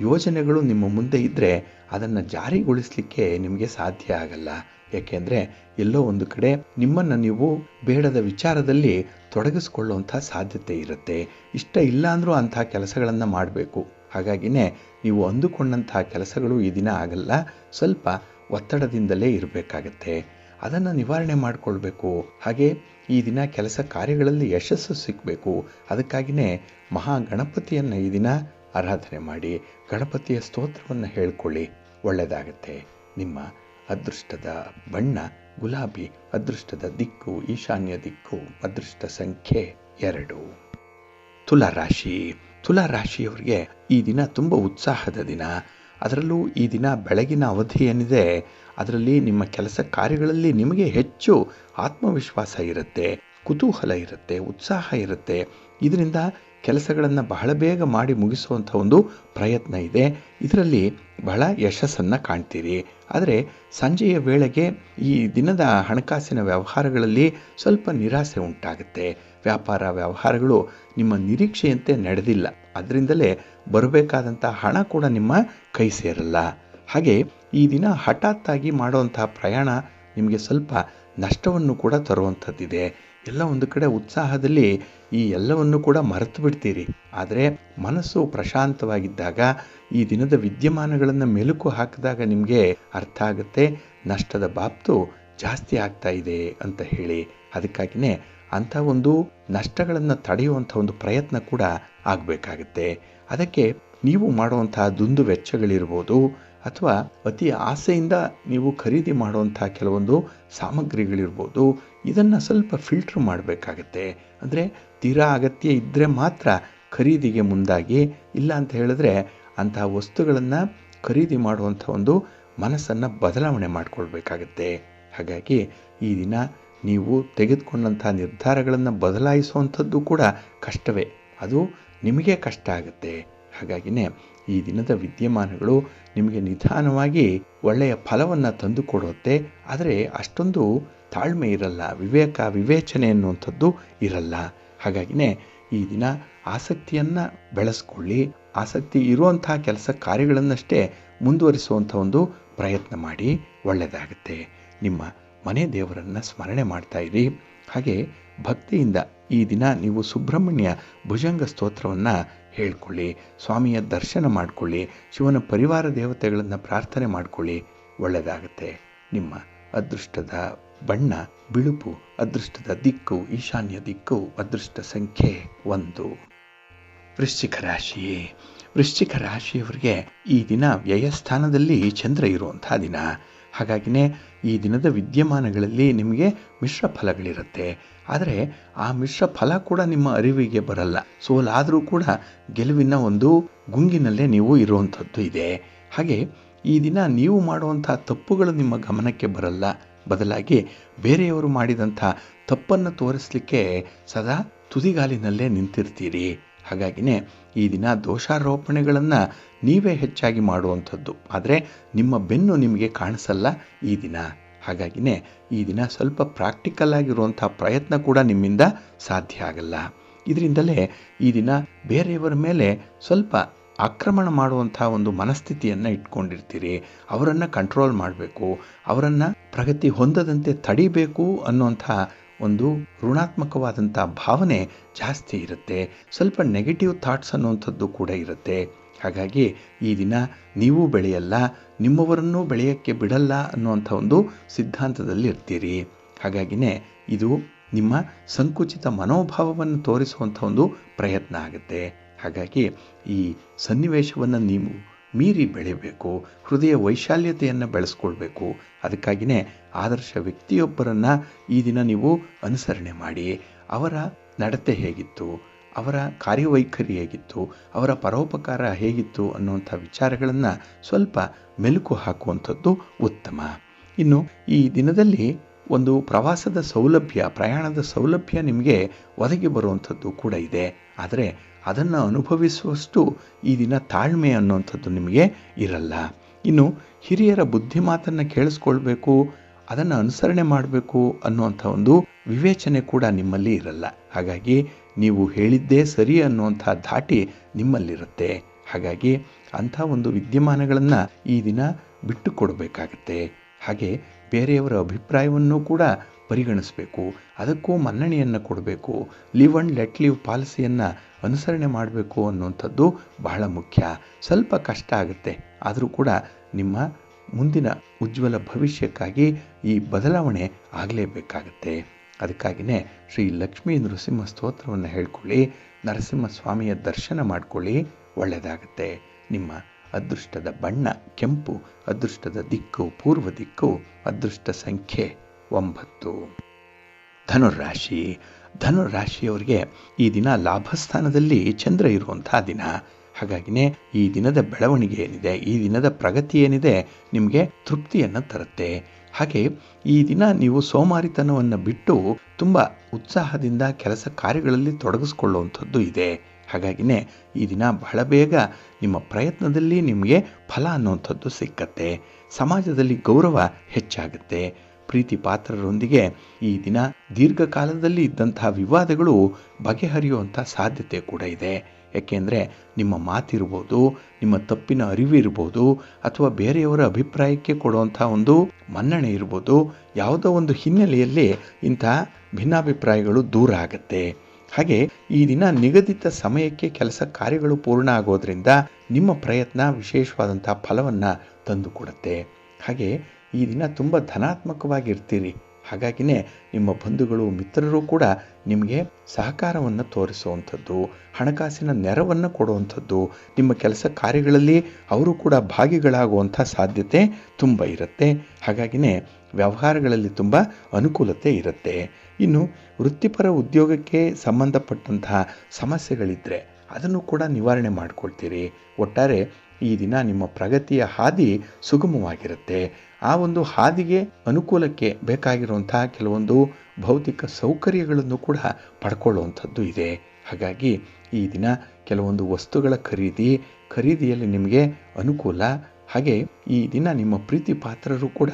ಯೋಜನೆಗಳು ನಿಮ್ಮ ಮುಂದೆ ಇದ್ದರೆ ಅದನ್ನು ಜಾರಿಗೊಳಿಸಲಿಕ್ಕೆ ನಿಮಗೆ ಸಾಧ್ಯ ಆಗಲ್ಲ. ಯಾಕೆಂದರೆ ಎಲ್ಲೋ ಒಂದು ಕಡೆ ನಿಮ್ಮನ್ನು ನೀವು ಬೇಡದ ವಿಚಾರದಲ್ಲಿ ತೊಡಗಿಸ್ಕೊಳ್ಳುವಂಥ ಸಾಧ್ಯತೆ ಇರುತ್ತೆ. ಇಷ್ಟ ಇಲ್ಲ ಅಂದರೂ ಅಂಥ ಕೆಲಸಗಳನ್ನು ಮಾಡಬೇಕು. ಹಾಗಾಗಿನೇ ನೀವು ಅಂದುಕೊಂಡಂಥ ಕೆಲಸಗಳು ಈ ದಿನ ಆಗಲ್ಲ. ಸ್ವಲ್ಪ ಒತ್ತಡದಿಂದಲೇ ಇರಬೇಕಾಗತ್ತೆ. ಅದನ್ನು ನಿವಾರಣೆ ಮಾಡಿಕೊಳ್ಬೇಕು. ಹಾಗೆ ಈ ದಿನ ಕೆಲಸ ಕಾರ್ಯಗಳಲ್ಲಿ ಯಶಸ್ಸು ಸಿಗಬೇಕು. ಅದಕ್ಕಾಗಿಯೇ ಮಹಾಗಣಪತಿಯನ್ನು ಈ ದಿನ ಆರಾಧನೆ ಮಾಡಿ ಗಣಪತಿಯ ಸ್ತೋತ್ರವನ್ನು ಹೇಳ್ಕೊಳ್ಳಿ, ಒಳ್ಳೆಯದಾಗತ್ತೆ. ನಿಮ್ಮ ಅದೃಷ್ಟದ ಬಣ್ಣ ಗುಲಾಬಿ, ಅದೃಷ್ಟದ ದಿಕ್ಕು ಈಶಾನ್ಯ ದಿಕ್ಕು, ಅದೃಷ್ಟ ಸಂಖ್ಯೆ 2. ತುಲಾರಾಶಿ. ತುಲಾರಾಶಿಯವರಿಗೆ ಈ ದಿನ ತುಂಬ ಉತ್ಸಾಹದ ದಿನ. ಅದರಲ್ಲೂ ಈ ದಿನ ಬೆಳಗಿನ ಅವಧಿ ಏನಿದೆ ಅದರಲ್ಲಿ ನಿಮ್ಮ ಕೆಲಸ ಕಾರ್ಯಗಳಲ್ಲಿ ನಿಮಗೆ ಹೆಚ್ಚು ಆತ್ಮವಿಶ್ವಾಸ ಇರುತ್ತೆ, ಕುತೂಹಲ ಇರುತ್ತೆ, ಉತ್ಸಾಹ ಇರುತ್ತೆ. ಇದರಿಂದ ಕೆಲಸಗಳನ್ನು ಬಹಳ ಬೇಗ ಮಾಡಿ ಮುಗಿಸುವಂಥ ಒಂದು ಪ್ರಯತ್ನ ಇದೆ. ಇದರಲ್ಲಿ ಬಹಳ ಯಶಸ್ಸನ್ನು ಕಾಣ್ತೀರಿ. ಆದರೆ ಸಂಜೆಯ ವೇಳೆಗೆ ಈ ದಿನದ ಹಣಕಾಸಿನ ವ್ಯವಹಾರಗಳಲ್ಲಿ ಸ್ವಲ್ಪ ನಿರಾಸೆ ಉಂಟಾಗುತ್ತೆ. ವ್ಯಾಪಾರ ವ್ಯವಹಾರಗಳು ನಿಮ್ಮ ನಿರೀಕ್ಷೆಯಂತೆ ನಡೆದಿಲ್ಲ, ಅದರಿಂದಲೇ ಬರಬೇಕಾದಂಥ ಹಣ ಕೂಡ ನಿಮ್ಮ ಕೈ ಸೇರಲ್ಲ. ಹಾಗೆ ಈ ದಿನ ಹಠಾತ್ತಾಗಿ ಮಾಡುವಂತಹ ಪ್ರಯಾಣ ನಿಮಗೆ ಸ್ವಲ್ಪ ನಷ್ಟವನ್ನು ಕೂಡ ತರುವಂಥದ್ದಿದೆ. ಎಲ್ಲ ಒಂದು ಕಡೆ ಉತ್ಸಾಹದಲ್ಲಿ ಈ ಎಲ್ಲವನ್ನು ಕೂಡ ಮರೆತು ಬಿಡ್ತೀರಿ. ಆದರೆ ಮನಸ್ಸು ಪ್ರಶಾಂತವಾಗಿದ್ದಾಗ ಈ ದಿನದ ವಿದ್ಯಮಾನಗಳನ್ನು ಮೆಲುಕು ಹಾಕಿದಾಗ ನಿಮಗೆ ಅರ್ಥ ಆಗುತ್ತೆ ನಷ್ಟದ ಬಾಬ್ತು ಜಾಸ್ತಿ ಆಗ್ತಾ ಇದೆ ಅಂತ ಹೇಳಿ. ಅದಕ್ಕಾಗಿಯೇ ಅಂಥ ಒಂದು ನಷ್ಟಗಳನ್ನು ತಡೆಯುವಂಥ ಒಂದು ಪ್ರಯತ್ನ ಕೂಡ ಆಗಬೇಕಾಗುತ್ತೆ. ಅದಕ್ಕೆ ನೀವು ಮಾಡುವಂತಹ ದುಂದು ವೆಚ್ಚಗಳಿರ್ಬೋದು ಅಥವಾ ಅತಿ ಆಸೆಯಿಂದ ನೀವು ಖರೀದಿ ಮಾಡುವಂಥ ಕೆಲವೊಂದು ಸಾಮಗ್ರಿಗಳಿರ್ಬೋದು, ಇದನ್ನು ಸ್ವಲ್ಪ ಫಿಲ್ಟ್ರ್ ಮಾಡಬೇಕಾಗತ್ತೆ. ಅಂದರೆ ತೀರಾ ಅಗತ್ಯ ಇದ್ದರೆ ಮಾತ್ರ ಖರೀದಿಗೆ ಮುಂದಾಗಿ, ಇಲ್ಲ ಅಂತ ಹೇಳಿದ್ರೆ ಅಂತಹ ವಸ್ತುಗಳನ್ನು ಖರೀದಿ ಮಾಡುವಂಥ ಒಂದು ಮನಸ್ಸನ್ನು ಬದಲಾವಣೆ ಮಾಡಿಕೊಳ್ಬೇಕಾಗತ್ತೆ. ಹಾಗಾಗಿ ಈ ದಿನ ನೀವು ತೆಗೆದುಕೊಂಡಂಥ ನಿರ್ಧಾರಗಳನ್ನು ಬದಲಾಯಿಸುವಂಥದ್ದು ಕೂಡ ಕಷ್ಟವೇ, ಅದು ನಿಮಗೆ ಕಷ್ಟ ಆಗುತ್ತೆ. ಹಾಗಾಗಿನೇ ಈ ದಿನದ ವಿದ್ಯಮಾನಗಳು ನಿಮಗೆ ನಿಧಾನವಾಗಿ ಒಳ್ಳೆಯ ಫಲವನ್ನು ತಂದುಕೊಡುತ್ತೆ. ಆದರೆ ಅಷ್ಟೊಂದು ತಾಳ್ಮೆ ಇರಲ್ಲ, ವಿವೇಚನೆ ಅನ್ನುವಂಥದ್ದು ಇರಲ್ಲ. ಹಾಗಾಗಿನೇ ಈ ದಿನ ಆಸಕ್ತಿಯನ್ನು ಬೆಳೆಸ್ಕೊಳ್ಳಿ. ಆಸಕ್ತಿ ಇರುವಂತಹ ಕೆಲಸ ಕಾರ್ಯಗಳನ್ನಷ್ಟೇ ಮುಂದುವರಿಸುವಂಥ ಒಂದು ಪ್ರಯತ್ನ ಮಾಡಿ, ಒಳ್ಳೆಯದಾಗುತ್ತೆ. ನಿಮ್ಮ ಮನೆ ದೇವರನ್ನು ಸ್ಮರಣೆ ಮಾಡ್ತಾ ಇರಿ. ಹಾಗೆ ಭಕ್ತಿಯಿಂದ ಈ ದಿನ ನೀವು ಸುಬ್ರಹ್ಮಣ್ಯ ಭುಜಂಗ ಸ್ತೋತ್ರವನ್ನು ಹೇಳ್ಕೊಳ್ಳಿ, ಸ್ವಾಮಿಯ ದರ್ಶನ ಮಾಡಿಕೊಳ್ಳಿ, ಶಿವನ ಪರಿವಾರ ದೇವತೆಗಳನ್ನು ಪ್ರಾರ್ಥನೆ ಮಾಡಿಕೊಳ್ಳಿ, ಒಳ್ಳೆಯದಾಗುತ್ತೆ. ನಿಮ್ಮ ಅದೃಷ್ಟದ ಬಣ್ಣ ಬಿಳುಪು, ಅದೃಷ್ಟದ ದಿಕ್ಕು ಈಶಾನ್ಯ ದಿಕ್ಕು, ಅದೃಷ್ಟ ಸಂಖ್ಯೆ 1. ವೃಶ್ಚಿಕ ರಾಶಿ. ವೃಶ್ಚಿಕ ರಾಶಿಯವರಿಗೆ ಈ ದಿನ ವ್ಯಯಸ್ಥಾನದಲ್ಲಿ ಚಂದ್ರ ಇರುವಂಥ ದಿನ. ಹಾಗಾಗಿನೇ ಈ ದಿನದ ವಿದ್ಯಮಾನಗಳಲ್ಲಿ ನಿಮಗೆ ಮಿಶ್ರ ಫಲಗಳಿರುತ್ತೆ. ಆದರೆ ಆ ಮಿಶ್ರ ಫಲ ಕೂಡ ನಿಮ್ಮ ಅರಿವಿಗೆ ಬರಲ್ಲ. ಸೋಲಾದರೂ ಕೂಡ ಗೆಲುವಿನ ಒಂದು ಗುಂಗಿನಲ್ಲೇ ನೀವು ಇರುವಂಥದ್ದು ಇದೆ. ಹಾಗೆ ಈ ದಿನ ನೀವು ಮಾಡುವಂಥ ತಪ್ಪುಗಳು ನಿಮ್ಮ ಗಮನಕ್ಕೆ ಬರಲ್ಲ, ಬದಲಾಗಿ ಬೇರೆಯವರು ಮಾಡಿದಂಥ ತಪ್ಪನ್ನು ತೋರಿಸಲಿಕ್ಕೆ ಸದಾ ತುದಿಗಾಲಿನಲ್ಲೇ ನಿಂತಿರ್ತೀರಿ. ಹಾಗಾಗಿನೇ ಈ ದಿನ ದೋಷಾರೋಪಣೆಗಳನ್ನು ನೀವೇ ಹೆಚ್ಚಾಗಿ ಮಾಡುವಂಥದ್ದು, ಆದರೆ ನಿಮ್ಮ ಬೆನ್ನು ನಿಮಗೆ ಕಾಣಿಸಲ್ಲ ಈ ದಿನ. ಹಾಗಾಗಿನೇ ಈ ದಿನ ಸ್ವಲ್ಪ ಪ್ರಾಕ್ಟಿಕಲ್ ಆಗಿರುವಂಥ ಪ್ರಯತ್ನ ಕೂಡ ನಿಮ್ಮಿಂದ ಸಾಧ್ಯ ಆಗಲ್ಲ. ಇದರಿಂದಲೇ ಈ ದಿನ ಬೇರೆಯವರ ಮೇಲೆ ಸ್ವಲ್ಪ ಆಕ್ರಮಣ ಮಾಡುವಂಥ ಒಂದು ಮನಸ್ಥಿತಿಯನ್ನು ಇಟ್ಕೊಂಡಿರ್ತೀರಿ. ಅವರನ್ನು ಕಂಟ್ರೋಲ್ ಮಾಡಬೇಕು, ಅವರನ್ನು ಪ್ರಗತಿ ಹೊಂದದಂತೆ ತಡಿಬೇಕು ಅನ್ನುವಂಥ ಒಂದು ಋಣಾತ್ಮಕವಾದಂಥ ಭಾವನೆ ಜಾಸ್ತಿ ಇರುತ್ತೆ. ಸ್ವಲ್ಪ ನೆಗೆಟಿವ್ ಥಾಟ್ಸ್ ಅನ್ನುವಂಥದ್ದು ಕೂಡ ಇರುತ್ತೆ. ಹಾಗಾಗಿ ಈ ದಿನ ನೀವು ಬೆಳೆಯಲ್ಲ, ನಿಮ್ಮವರನ್ನೂ ಬೆಳೆಯೋಕ್ಕೆ ಬಿಡಲ್ಲ ಅನ್ನುವಂಥ ಒಂದು ಸಿದ್ಧಾಂತದಲ್ಲಿ ಇರ್ತೀರಿ. ಹಾಗಾಗಿನೇ ಇದು ನಿಮ್ಮ ಸಂಕುಚಿತ ಮನೋಭಾವವನ್ನು ತೋರಿಸುವಂಥ ಒಂದು ಪ್ರಯತ್ನ ಆಗುತ್ತೆ. ಹಾಗಾಗಿ ಈ ಸನ್ನಿವೇಶವನ್ನು ನೀವು ಮೀರಿ ಬೆಳೆಯಬೇಕು, ಹೃದಯ ವೈಶಾಲ್ಯತೆಯನ್ನು ಬೆಳೆಸ್ಕೊಳ್ಬೇಕು. ಅದಕ್ಕಾಗಿಯೇ ಆದರ್ಶ ವ್ಯಕ್ತಿಯೊಬ್ಬರನ್ನು ಈ ದಿನ ನೀವು ಅನುಸರಣೆ ಮಾಡಿ. ಅವರ ನಡತೆ ಹೇಗಿತ್ತು, ಅವರ ಕಾರ್ಯವೈಖರಿ ಹೇಗಿತ್ತು, ಅವರ ಪರೋಪಕಾರ ಹೇಗಿತ್ತು ಅನ್ನುವಂಥ ವಿಚಾರಗಳನ್ನು ಸ್ವಲ್ಪ ಮೆಲುಕು ಹಾಕುವಂಥದ್ದು ಉತ್ತಮ. ಇನ್ನು ಈ ದಿನದಲ್ಲಿ ಒಂದು ಪ್ರವಾಸದ ಸೌಲಭ್ಯ, ಪ್ರಯಾಣದ ಸೌಲಭ್ಯ ನಿಮಗೆ ಒದಗಿ ಬರುವಂಥದ್ದು ಕೂಡ ಇದೆ. ಆದರೆ ಅದನ್ನು ಅನುಭವಿಸುವಷ್ಟು ಈ ದಿನ ತಾಳ್ಮೆ ಅನ್ನುವಂಥದ್ದು ನಿಮಗೆ ಇರಲ್ಲ. ಇನ್ನು ಹಿರಿಯರ ಬುದ್ಧಿ ಮಾತನ್ನು ಕೇಳಿಸ್ಕೊಳ್ಬೇಕು, ಅದನ್ನು ಅನುಸರಣೆ ಮಾಡಬೇಕು ಅನ್ನುವಂಥ ಒಂದು ವಿವೇಚನೆ ಕೂಡ ನಿಮ್ಮಲ್ಲಿ ಇರಲ್ಲ. ಹಾಗಾಗಿ ನೀವು ಹೇಳಿದ್ದೇ ಸರಿ ಅನ್ನುವಂಥ ಧಾಟಿ ನಿಮ್ಮಲ್ಲಿರುತ್ತೆ. ಹಾಗಾಗಿ ಅಂಥ ಒಂದು ವಿದ್ಯಮಾನಗಳನ್ನು ಈ ದಿನ ಬಿಟ್ಟು ಕೊಡಬೇಕಾಗತ್ತೆ. ಹಾಗೆ ಬೇರೆಯವರ ಅಭಿಪ್ರಾಯವನ್ನು ಕೂಡ ಪರಿಗಣಿಸಬೇಕು, ಅದಕ್ಕೂ ಮನ್ನಣೆಯನ್ನು ಕೊಡಬೇಕು. ಲಿವ್ ಆ್ಯಂಡ್ ಲೆಟ್ ಲಿವ್ ಪಾಲಿಸಿಯನ್ನು ಅನುಸರಣೆ ಮಾಡಬೇಕು ಅನ್ನುವಂಥದ್ದು ಬಹಳ ಮುಖ್ಯ. ಸ್ವಲ್ಪ ಕಷ್ಟ ಆಗುತ್ತೆ, ಆದರೂ ಕೂಡ ನಿಮ್ಮ ಮುಂದಿನ ಉಜ್ವಲ ಭವಿಷ್ಯಕ್ಕಾಗಿ ಈ ಬದಲಾವಣೆ ಆಗಲೇಬೇಕಾಗತ್ತೆ. ಅದಕ್ಕಾಗಿಯೇ ಶ್ರೀ ಲಕ್ಷ್ಮೀ ನೃಸಿಂಹ ಸ್ತೋತ್ರವನ್ನು ಹೇಳ್ಕೊಳ್ಳಿ, ನರಸಿಂಹ ಸ್ವಾಮಿಯ ದರ್ಶನ ಮಾಡಿಕೊಳ್ಳಿ, ಒಳ್ಳೆಯದಾಗುತ್ತೆ. ನಿಮ್ಮ ಅದೃಷ್ಟದ ಬಣ್ಣ ಕೆಂಪು, ಅದೃಷ್ಟದ ದಿಕ್ಕು ಪೂರ್ವ ದಿಕ್ಕು, ಅದೃಷ್ಟ ಸಂಖ್ಯೆ 9. ಧನುರಾಶಿ. ಧನುರಾಶಿಯವರಿಗೆ ಈ ದಿನ ಲಾಭಸ್ಥಾನದಲ್ಲಿ ಚಂದ್ರ ಇರುವಂಥ ದಿನ. ಹಾಗಾಗಿನೇ ಈ ದಿನದ ಬೆಳವಣಿಗೆ ಏನಿದೆ, ಈ ದಿನದ ಪ್ರಗತಿ ಏನಿದೆ ನಿಮಗೆ ತೃಪ್ತಿಯನ್ನು ತರುತ್ತೆ. ಹಾಗೆ ಈ ದಿನ ನೀವು ಸೋಮಾರಿತನವನ್ನು ಬಿಟ್ಟು ತುಂಬ ಉತ್ಸಾಹದಿಂದ ಕೆಲಸ ಕಾರ್ಯಗಳಲ್ಲಿ ತೊಡಗಿಸ್ಕೊಳ್ಳುವಂಥದ್ದು ಇದೆ. ಹಾಗಾಗಿನೇ ಈ ದಿನ ಬಹಳ ಬೇಗ ನಿಮ್ಮ ಪ್ರಯತ್ನದಲ್ಲಿ ನಿಮಗೆ ಫಲ ಅನ್ನುವಂಥದ್ದು ಸಿಕ್ಕತ್ತೆ. ಸಮಾಜದಲ್ಲಿ ಗೌರವ ಹೆಚ್ಚಾಗುತ್ತೆ. ಪ್ರೀತಿ ಪಾತ್ರರೊಂದಿಗೆ ಈ ದಿನ ದೀರ್ಘಕಾಲದಲ್ಲಿ ಇದ್ದಂತಹ ವಿವಾದಗಳು ಬಗೆಹರಿಯುವಂಥ ಸಾಧ್ಯತೆ ಕೂಡ ಇದೆ. ಯಾಕೆಂದರೆ ನಿಮ್ಮ ಮಾತಿರ್ಬೋದು, ನಿಮ್ಮ ತಪ್ಪಿನ ಅರಿವು ಇರ್ಬೋದು, ಅಥವಾ ಬೇರೆಯವರ ಅಭಿಪ್ರಾಯಕ್ಕೆ ಕೊಡುವಂಥ ಒಂದು ಮನ್ನಣೆ ಇರ್ಬೋದು, ಯಾವುದೋ ಒಂದು ಹಿನ್ನೆಲೆಯಲ್ಲಿ ಇಂಥ ಭಿನ್ನಾಭಿಪ್ರಾಯಗಳು ದೂರ ಆಗುತ್ತೆ. ಹಾಗೆ ಈ ದಿನ ನಿಗದಿತ ಸಮಯಕ್ಕೆ ಕೆಲಸ ಕಾರ್ಯಗಳು ಪೂರ್ಣ ಆಗೋದ್ರಿಂದ ನಿಮ್ಮ ಪ್ರಯತ್ನ ವಿಶೇಷವಾದಂಥ ಫಲವನ್ನು ತಂದುಕೊಡುತ್ತೆ. ಹಾಗೆ ಈ ದಿನ ತುಂಬ ಧನಾತ್ಮಕವಾಗಿರ್ತೀರಿ. ಹಾಗಾಗಿನೇ ನಿಮ್ಮ ಬಂಧುಗಳು ಮಿತ್ರರು ಕೂಡ ನಿಮಗೆ ಸಹಕಾರವನ್ನು ತೋರಿಸುವಂಥದ್ದು, ಹಣಕಾಸಿನ ನೆರವನ್ನು ಕೊಡುವಂಥದ್ದು, ನಿಮ್ಮ ಕೆಲಸ ಕಾರ್ಯಗಳಲ್ಲಿ ಅವರು ಕೂಡ ಭಾಗಿಗಳಾಗುವಂಥ ಸಾಧ್ಯತೆ ತುಂಬ ಇರುತ್ತೆ. ಹಾಗಾಗಿನೇ ವ್ಯವಹಾರಗಳಲ್ಲಿ ತುಂಬ ಅನುಕೂಲತೆ ಇರುತ್ತೆ. ಇನ್ನು ವೃತ್ತಿಪರ ಉದ್ಯೋಗಕ್ಕೆ ಸಂಬಂಧಪಟ್ಟಂತಹ ಸಮಸ್ಯೆಗಳಿದ್ದರೆ ಅದನ್ನು ಕೂಡ ನಿವಾರಣೆ ಮಾಡಿಕೊಳ್ತೀರಿ. ಒಟ್ಟಾರೆ ಈ ದಿನ ನಿಮ್ಮ ಪ್ರಗತಿಯ ಹಾದಿ ಸುಗಮವಾಗಿರುತ್ತೆ. ಆ ಒಂದು ಹಾದಿಗೆ ಅನುಕೂಲಕ್ಕೆ ಬೇಕಾಗಿರುವಂತಹ ಕೆಲವೊಂದು ಭೌತಿಕ ಸೌಕರ್ಯಗಳನ್ನು ಕೂಡ ಪಡ್ಕೊಳ್ಳುವಂಥದ್ದು ಇದೆ. ಹಾಗಾಗಿ ಈ ದಿನ ಕೆಲವೊಂದು ವಸ್ತುಗಳ ಖರೀದಿಯಲ್ಲಿ ನಿಮಗೆ ಅನುಕೂಲ. ಹಾಗೆ ಈ ದಿನ ನಿಮ್ಮ ಪ್ರೀತಿ ಪಾತ್ರರು ಕೂಡ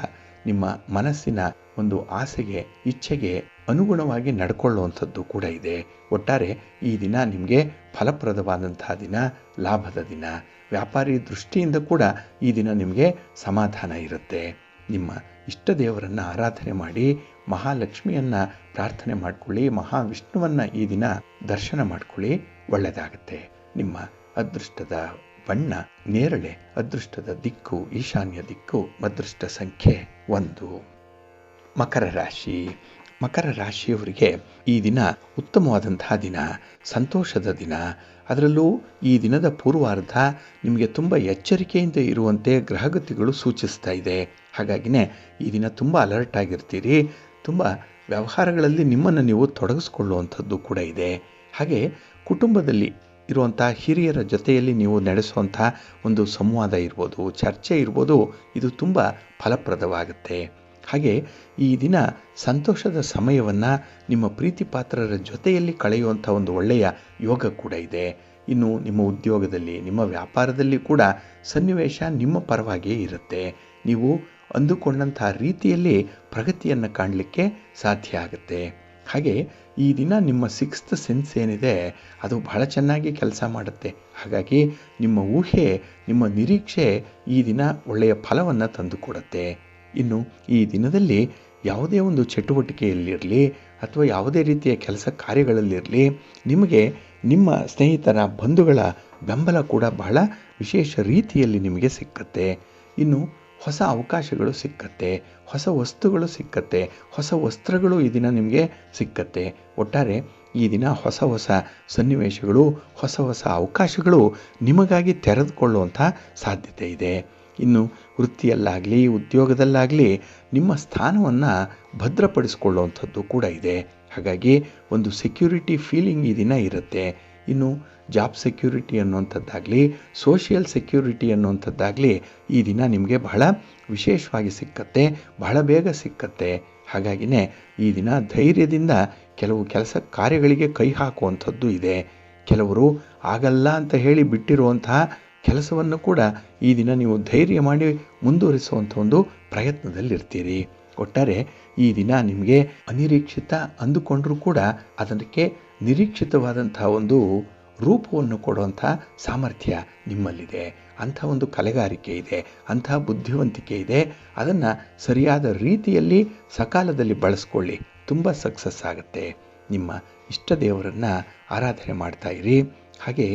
ನಿಮ್ಮ ಮನಸ್ಸಿನ ಒಂದು ಆಸೆಗೆ, ಇಚ್ಛೆಗೆ ಅನುಗುಣವಾಗಿ ನಡ್ಕೊಳ್ಳುವಂಥದ್ದು ಕೂಡ ಇದೆ. ಒಟ್ಟಾರೆ ಈ ದಿನ ನಿಮಗೆ ಫಲಪ್ರದವಾದಂತಹ ದಿನ, ಲಾಭದ ದಿನ. ವ್ಯಾಪಾರಿ ದೃಷ್ಟಿಯಿಂದ ಕೂಡ ಈ ದಿನ ನಿಮಗೆ ಸಮಾಧಾನ ಇರುತ್ತೆ. ನಿಮ್ಮ ಇಷ್ಟ ದೇವರನ್ನು ಆರಾಧನೆ ಮಾಡಿ, ಮಹಾಲಕ್ಷ್ಮಿಯನ್ನು ಪ್ರಾರ್ಥನೆ ಮಾಡಿಕೊಳ್ಳಿ, ಮಹಾವಿಷ್ಣುವನ್ನು ಈ ದಿನ ದರ್ಶನ ಮಾಡಿಕೊಳ್ಳಿ, ಒಳ್ಳೆಯದಾಗುತ್ತೆ. ನಿಮ್ಮ ಅದೃಷ್ಟದ ಬಣ್ಣ ನೇರಳೆ, ಅದೃಷ್ಟದ ದಿಕ್ಕು ಈಶಾನ್ಯ ದಿಕ್ಕು, ಅದೃಷ್ಟ ಸಂಖ್ಯೆ 1. ಮಕರ ರಾಶಿ. ಮಕರ ರಾಶಿಯವರಿಗೆ ಈ ದಿನ ಉತ್ತಮವಾದಂತಹ ದಿನ, ಸಂತೋಷದ ದಿನ. ಅದರಲ್ಲೂ ಈ ದಿನದ ಪೂರ್ವಾರ್ಧ ನಿಮಗೆ ತುಂಬ ಎಚ್ಚರಿಕೆಯಿಂದ ಇರುವಂತೆ ಗ್ರಹಗತಿಗಳು ಸೂಚಿಸ್ತಾ ಇದೆ. ಹಾಗಾಗಿನೇ ಈ ದಿನ ತುಂಬ ಅಲರ್ಟ್ ಆಗಿರ್ತೀರಿ. ತುಂಬ ವ್ಯವಹಾರಗಳಲ್ಲಿ ನಿಮ್ಮನ್ನು ನೀವು ತೊಡಗಿಸ್ಕೊಳ್ಳುವಂಥದ್ದು ಕೂಡ ಇದೆ. ಹಾಗೆ ಕುಟುಂಬದಲ್ಲಿ ಇರುವಂಥ ಹಿರಿಯರ ಜೊತೆಯಲ್ಲಿ ನೀವು ನಡೆಸುವಂಥ ಒಂದು ಸಂವಾದ ಇರ್ಬೋದು, ಚರ್ಚೆ ಇರ್ಬೋದು, ಇದು ತುಂಬ ಫಲಪ್ರದವಾಗುತ್ತೆ. ಹಾಗೆ ಈ ದಿನ ಸಂತೋಷದ ಸಮಯವನ್ನು ನಿಮ್ಮ ಪ್ರೀತಿ ಪಾತ್ರರ ಜೊತೆಯಲ್ಲಿ ಕಳೆಯುವಂಥ ಒಂದು ಒಳ್ಳೆಯ ಯೋಗ ಕೂಡ ಇದೆ. ಇನ್ನು ನಿಮ್ಮ ಉದ್ಯೋಗದಲ್ಲಿ, ನಿಮ್ಮ ವ್ಯಾಪಾರದಲ್ಲಿ ಕೂಡ ಸನ್ನಿವೇಶ ನಿಮ್ಮ ಪರವಾಗಿಯೇ ಇರುತ್ತೆ. ನೀವು ಅಂದುಕೊಂಡಂಥ ರೀತಿಯಲ್ಲಿ ಪ್ರಗತಿಯನ್ನು ಕಾಣಲಿಕ್ಕೆ ಸಾಧ್ಯ ಆಗುತ್ತೆ. ಹಾಗೆ ಈ ದಿನ ನಿಮ್ಮ 6th ಸೆನ್ಸ್ ಏನಿದೆ ಅದು ಬಹಳ ಚೆನ್ನಾಗಿ ಕೆಲಸ ಮಾಡುತ್ತೆ. ಹಾಗಾಗಿ ನಿಮ್ಮ ಊಹೆ, ನಿಮ್ಮ ನಿರೀಕ್ಷೆ ಈ ದಿನ ಒಳ್ಳೆಯ ಫಲವನ್ನು ತಂದುಕೊಡುತ್ತೆ. ಇನ್ನು ಈ ದಿನದಲ್ಲಿ ಯಾವುದೇ ಒಂದು ಚಟುವಟಿಕೆಯಲ್ಲಿರಲಿ ಅಥವಾ ಯಾವುದೇ ರೀತಿಯ ಕೆಲಸ ಕಾರ್ಯಗಳಲ್ಲಿರಲಿ ನಿಮಗೆ ನಿಮ್ಮ ಸ್ನೇಹಿತರ, ಬಂಧುಗಳ ಬೆಂಬಲ ಕೂಡ ಬಹಳ ವಿಶೇಷ ರೀತಿಯಲ್ಲಿ ನಿಮಗೆ ಸಿಕ್ಕತ್ತೆ. ಇನ್ನು ಹೊಸ ಅವಕಾಶಗಳು ಸಿಕ್ಕತ್ತೆ, ಹೊಸ ವಸ್ತುಗಳು ಸಿಕ್ಕತ್ತೆ, ಹೊಸ ವಸ್ತ್ರಗಳು ಈ ದಿನ ನಿಮಗೆ ಸಿಕ್ಕತ್ತೆ. ಒಟ್ಟಾರೆ ಈ ದಿನ ಹೊಸ ಹೊಸ ಸನ್ನಿವೇಶಗಳು, ಹೊಸ ಹೊಸ ಅವಕಾಶಗಳು ನಿಮಗಾಗಿ ತೆರೆದುಕೊಳ್ಳುವಂಥ ಸಾಧ್ಯತೆ ಇದೆ. ಇನ್ನು ವೃತ್ತಿಯಲ್ಲಾಗಲಿ ಉದ್ಯೋಗದಲ್ಲಾಗಲಿ ನಿಮ್ಮ ಸ್ಥಾನವನ್ನು ಭದ್ರಪಡಿಸಿಕೊಳ್ಳುವಂಥದ್ದು ಕೂಡ ಇದೆ. ಹಾಗಾಗಿ ಒಂದು ಸೆಕ್ಯೂರಿಟಿ ಫೀಲಿಂಗ್ ಈ ದಿನ ಇರುತ್ತೆ. ಇನ್ನು ಜಾಬ್ ಸೆಕ್ಯೂರಿಟಿ ಅನ್ನುವಂಥದ್ದಾಗಲಿ, ಸೋಷಿಯಲ್ ಸೆಕ್ಯೂರಿಟಿ ಅನ್ನುವಂಥದ್ದಾಗಲಿ ಈ ದಿನ ನಿಮಗೆ ಬಹಳ ವಿಶೇಷವಾಗಿ ಸಿಕ್ಕತ್ತೆ, ಬಹಳ ಬೇಗ ಸಿಕ್ಕತ್ತೆ. ಹಾಗಾಗಿನೇ ಈ ದಿನ ಧೈರ್ಯದಿಂದ ಕೆಲವು ಕೆಲಸ ಕಾರ್ಯಗಳಿಗೆ ಕೈ ಹಾಕುವಂಥದ್ದು ಇದೆ. ಕೆಲವರು ಆಗಲ್ಲ ಅಂತ ಹೇಳಿ ಬಿಟ್ಟಿರುವಂತಹ ಕೆಲಸವನ್ನು ಕೂಡ ಈ ದಿನ ನೀವು ಧೈರ್ಯ ಮಾಡಿ ಮುಂದುವರಿಸುವಂಥ ಒಂದು ಪ್ರಯತ್ನದಲ್ಲಿರ್ತೀರಿ. ಒಟ್ಟಾರೆ ಈ ದಿನ ನಿಮಗೆ ಅನಿರೀಕ್ಷಿತ ಅಂದುಕೊಂಡರೂ ಕೂಡ ಅದಕ್ಕೆ ನಿರೀಕ್ಷಿತವಾದಂತಹ ಒಂದು ರೂಪವನ್ನು ಕೊಡುವಂಥ ಸಾಮರ್ಥ್ಯ ನಿಮ್ಮಲ್ಲಿದೆ. ಅಂಥ ಒಂದು ಕಲೆಗಾರಿಕೆ ಇದೆ, ಅಂಥ ಬುದ್ಧಿವಂತಿಕೆ ಇದೆ. ಅದನ್ನು ಸರಿಯಾದ ರೀತಿಯಲ್ಲಿ ಸಕಾಲದಲ್ಲಿ ಬಳಸ್ಕೊಳ್ಳಿ, ತುಂಬ ಸಕ್ಸಸ್ ಆಗುತ್ತೆ. ನಿಮ್ಮ ಇಷ್ಟ ದೇವರನ್ನು ಆರಾಧನೆ ಮಾಡ್ತಾ ಇರಿ. ಹಾಗೆ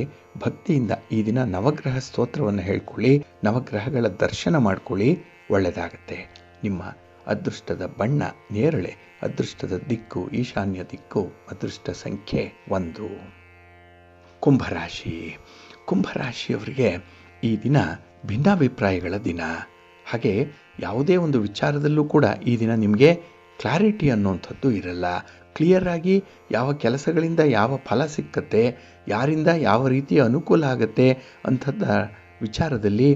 ಭಕ್ತಿಯಿಂದ ಈ ದಿನ ನವಗ್ರಹ ಸ್ತೋತ್ರವನ್ನು ಹೇಳ್ಕೊಳ್ಳಿ, ನವಗ್ರಹಗಳ ದರ್ಶನ ಮಾಡ್ಕೊಳ್ಳಿ, ಒಳ್ಳೆಯದಾಗತ್ತೆ. ನಿಮ್ಮ ಅದೃಷ್ಟದ ಬಣ್ಣ ನೇರಳೆ, ಅದೃಷ್ಟದ ದಿಕ್ಕು ಈಶಾನ್ಯ ದಿಕ್ಕು, ಅದೃಷ್ಟ ಸಂಖ್ಯೆ 1. ಕುಂಭರಾಶಿ. ಕುಂಭರಾಶಿಯವರಿಗೆ ಈ ದಿನ ಭಿನ್ನಾಭಿಪ್ರಾಯಗಳ ದಿನ. ಹಾಗೆ ಯಾವುದೇ ಒಂದು ವಿಚಾರದಲ್ಲೂ ಕೂಡ ಈ ದಿನ ನಿಮಗೆ ಕ್ಲಾರಿಟಿ ಅನ್ನುವಂಥದ್ದು ಇರಲ್ಲ. ಕ್ಲಿಯರ್ ಆಗಿ ಯಾವ ಕೆಲಸಗಳಿಂದ ಯಾವ ಫಲ ಸಿಕ್ಕತ್ತೆ, ಯಾರಿಂದ ಯಾವ ರೀತಿಯ ಅನುಕೂಲ ಆಗುತ್ತೆ ಅಂಥದ್ದ ವಿಚಾರದಲ್ಲಿ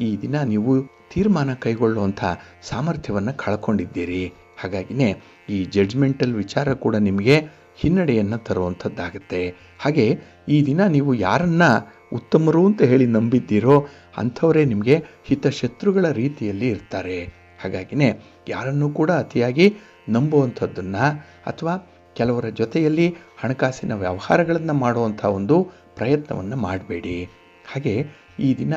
ಈ ದಿನ ನೀವು ತೀರ್ಮಾನ ಕೈಗೊಳ್ಳುವಂಥ ಸಾಮರ್ಥ್ಯವನ್ನು ಕಳ್ಕೊಂಡಿದ್ದೀರಿ. ಹಾಗಾಗಿನೇ ಈ ಜಡ್ಜ್ಮೆಂಟಲ್ ವಿಚಾರ ಕೂಡ ನಿಮಗೆ ಹಿನ್ನಡೆಯನ್ನು ತರುವಂಥದ್ದಾಗುತ್ತೆ. ಹಾಗೆ ಈ ದಿನ ನೀವು ಯಾರನ್ನ ಉತ್ತಮರು ಅಂತ ಹೇಳಿ ನಂಬಿದ್ದೀರೋ ಅಂಥವರೇ ನಿಮಗೆ ಹಿತಶತ್ರುಗಳ ರೀತಿಯಲ್ಲಿ ಇರ್ತಾರೆ. ಹಾಗಾಗಿನೇ ಯಾರನ್ನೂ ಕೂಡ ಅತಿಯಾಗಿ ನಂಬುವಂಥದ್ದನ್ನು ಅಥವಾ ಕೆಲವರ ಜೊತೆಯಲ್ಲಿ ಹಣಕಾಸಿನ ವ್ಯವಹಾರಗಳನ್ನು ಮಾಡುವಂಥ ಒಂದು ಪ್ರಯತ್ನವನ್ನು ಮಾಡಬೇಡಿ. ಹಾಗೆ ಈ ದಿನ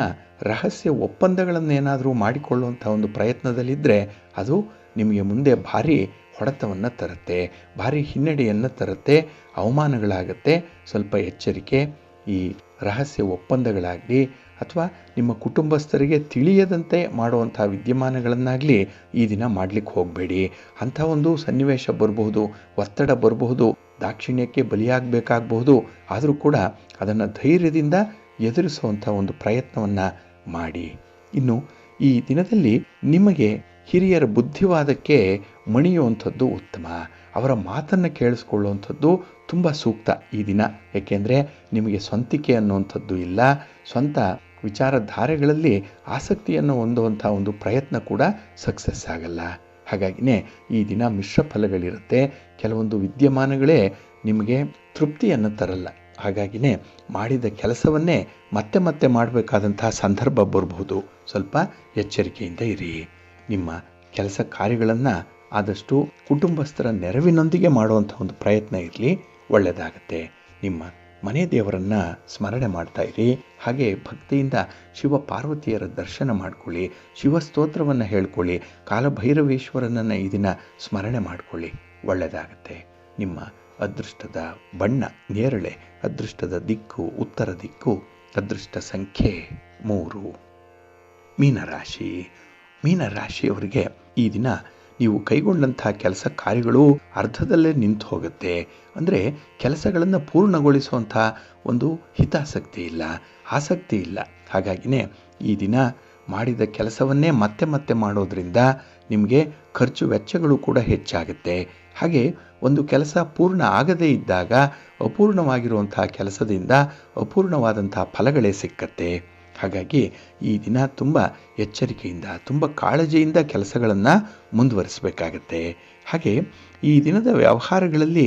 ರಹಸ್ಯ ಒಪ್ಪಂದಗಳನ್ನೇನಾದರೂ ಮಾಡಿಕೊಳ್ಳುವಂಥ ಒಂದು ಪ್ರಯತ್ನದಲ್ಲಿದ್ದರೆ ಅದು ನಿಮಗೆ ಮುಂದೆ ಭಾರಿ ಹೊಡೆತವನ್ನು ತರುತ್ತೆ, ಭಾರಿ ಹಿನ್ನಡೆಯನ್ನು ತರುತ್ತೆ, ಅವಮಾನಗಳಾಗತ್ತೆ. ಸ್ವಲ್ಪ ಎಚ್ಚರಿಕೆ. ಈ ರಹಸ್ಯ ಒಪ್ಪಂದಗಳಾಗಲಿ ಅಥವಾ ನಿಮ್ಮ ಕುಟುಂಬಸ್ಥರಿಗೆ ತಿಳಿಯದಂತೆ ಮಾಡುವಂಥ ವಿದ್ಯಮಾನಗಳನ್ನಾಗಲಿ ಈ ದಿನ ಮಾಡಲಿಕ್ಕೆ ಹೋಗಬೇಡಿ. ಅಂಥ ಒಂದು ಸನ್ನಿವೇಶ ಬರಬಹುದು, ಒತ್ತಡ ಬರಬಹುದು, ದಾಕ್ಷಿಣ್ಯಕ್ಕೆ ಬಲಿಯಾಗಬೇಕಾಗಬಹುದು. ಆದರೂ ಕೂಡ ಅದನ್ನು ಧೈರ್ಯದಿಂದ ಎದುರಿಸುವಂಥ ಒಂದು ಪ್ರಯತ್ನವನ್ನು ಮಾಡಿ. ಇನ್ನು ಈ ದಿನದಲ್ಲಿ ನಿಮಗೆ ಹಿರಿಯರ ಬುದ್ಧಿವಾದಕ್ಕೆ ಮಣಿಯುವಂಥದ್ದು ಉತ್ತಮ. ಅವರ ಮಾತನ್ನು ಕೇಳಿಸ್ಕೊಳ್ಳುವಂಥದ್ದು ತುಂಬ ಸೂಕ್ತ ಈ ದಿನ. ಏಕೆಂದರೆ ನಿಮಗೆ ಸ್ವಂತಿಕೆ ಅನ್ನುವಂಥದ್ದು ಇಲ್ಲ. ಸ್ವಂತ ವಿಚಾರಧಾರೆಗಳಲ್ಲಿ ಆಸಕ್ತಿಯನ್ನು ಹೊಂದುವಂಥ ಒಂದು ಪ್ರಯತ್ನ ಕೂಡ ಸಕ್ಸಸ್ ಆಗಲ್ಲ. ಹಾಗಾಗಿನೇ ಈ ದಿನ ಮಿಶ್ರ ಫಲಗಳಿರುತ್ತೆ. ಕೆಲವೊಂದು ವಿದ್ಯಮಾನಗಳೇ ನಿಮಗೆ ತೃಪ್ತಿಯನ್ನು ತರಲ್ಲ. ಹಾಗಾಗಿನೇ ಮಾಡಿದ ಕೆಲಸವನ್ನೇ ಮತ್ತೆ ಮತ್ತೆ ಮಾಡಬೇಕಾದಂತಹ ಸಂದರ್ಭ ಬರಬಹುದು. ಸ್ವಲ್ಪ ಎಚ್ಚರಿಕೆಯಿಂದ ಇರಿ. ನಿಮ್ಮ ಕೆಲಸ ಕಾರ್ಯಗಳನ್ನು ಆದಷ್ಟು ಕುಟುಂಬಸ್ಥರ ನೆರವಿನೊಂದಿಗೆ ಮಾಡುವಂಥ ಒಂದು ಪ್ರಯತ್ನ ಇರಲಿ, ಒಳ್ಳೆಯದಾಗತ್ತೆ. ನಿಮ್ಮ ಮನೆ ದೇವರನ್ನು ಸ್ಮರಣೆ ಮಾಡ್ತಾ ಇರಿ. ಹಾಗೆ ಭಕ್ತಿಯಿಂದ ಶಿವ ಪಾರ್ವತಿಯರ ದರ್ಶನ ಮಾಡ್ಕೊಳ್ಳಿ, ಶಿವಸ್ತೋತ್ರವನ್ನು ಹೇಳ್ಕೊಳ್ಳಿ, ಕಾಲಭೈರವೇಶ್ವರನನ್ನು ಈ ದಿನ ಸ್ಮರಣೆ ಮಾಡ್ಕೊಳ್ಳಿ, ಒಳ್ಳೆಯದಾಗತ್ತೆ. ನಿಮ್ಮ ಅದೃಷ್ಟದ ಬಣ್ಣ ನೇರಳೆ, ಅದೃಷ್ಟದ ದಿಕ್ಕು ಉತ್ತರ ದಿಕ್ಕು, ಅದೃಷ್ಟ ಸಂಖ್ಯೆ 3. ಮೀನರಾಶಿ. ಮೀನರಾಶಿಯವರಿಗೆ ಈ ದಿನ ನೀವು ಕೈಗೊಂಡಂಥ ಕೆಲಸ ಕಾರ್ಯಗಳು ಅರ್ಧದಲ್ಲೇ ನಿಂತು ಹೋಗುತ್ತೆ. ಅಂದರೆ ಕೆಲಸಗಳನ್ನು ಪೂರ್ಣಗೊಳಿಸುವಂಥ ಒಂದು ಹಿತಾಸಕ್ತಿ ಇಲ್ಲ, ಆಸಕ್ತಿ ಇಲ್ಲ. ಹಾಗಾಗಿನೇ ಈ ದಿನ ಮಾಡಿದ ಕೆಲಸವನ್ನೇ ಮತ್ತೆ ಮತ್ತೆ ಮಾಡೋದ್ರಿಂದ ನಿಮಗೆ ಖರ್ಚು ವೆಚ್ಚಗಳು ಕೂಡ ಹೆಚ್ಚಾಗುತ್ತೆ. ಹಾಗೆ ಒಂದು ಕೆಲಸ ಪೂರ್ಣ ಆಗದೇ ಇದ್ದಾಗ ಅಪೂರ್ಣವಾಗಿರುವಂಥ ಕೆಲಸದಿಂದ ಅಪೂರ್ಣವಾದಂಥ ಫಲಗಳೇ ಸಿಕ್ಕತ್ತೆ. ಹಾಗಾಗಿ ಈ ದಿನ ತುಂಬ ಎಚ್ಚರಿಕೆಯಿಂದ ತುಂಬ ಕಾಳಜಿಯಿಂದ ಕೆಲಸಗಳನ್ನು ಮುಂದುವರಿಸಬೇಕಾಗತ್ತೆ. ಹಾಗೆ ಈ ದಿನದ ವ್ಯವಹಾರಗಳಲ್ಲಿ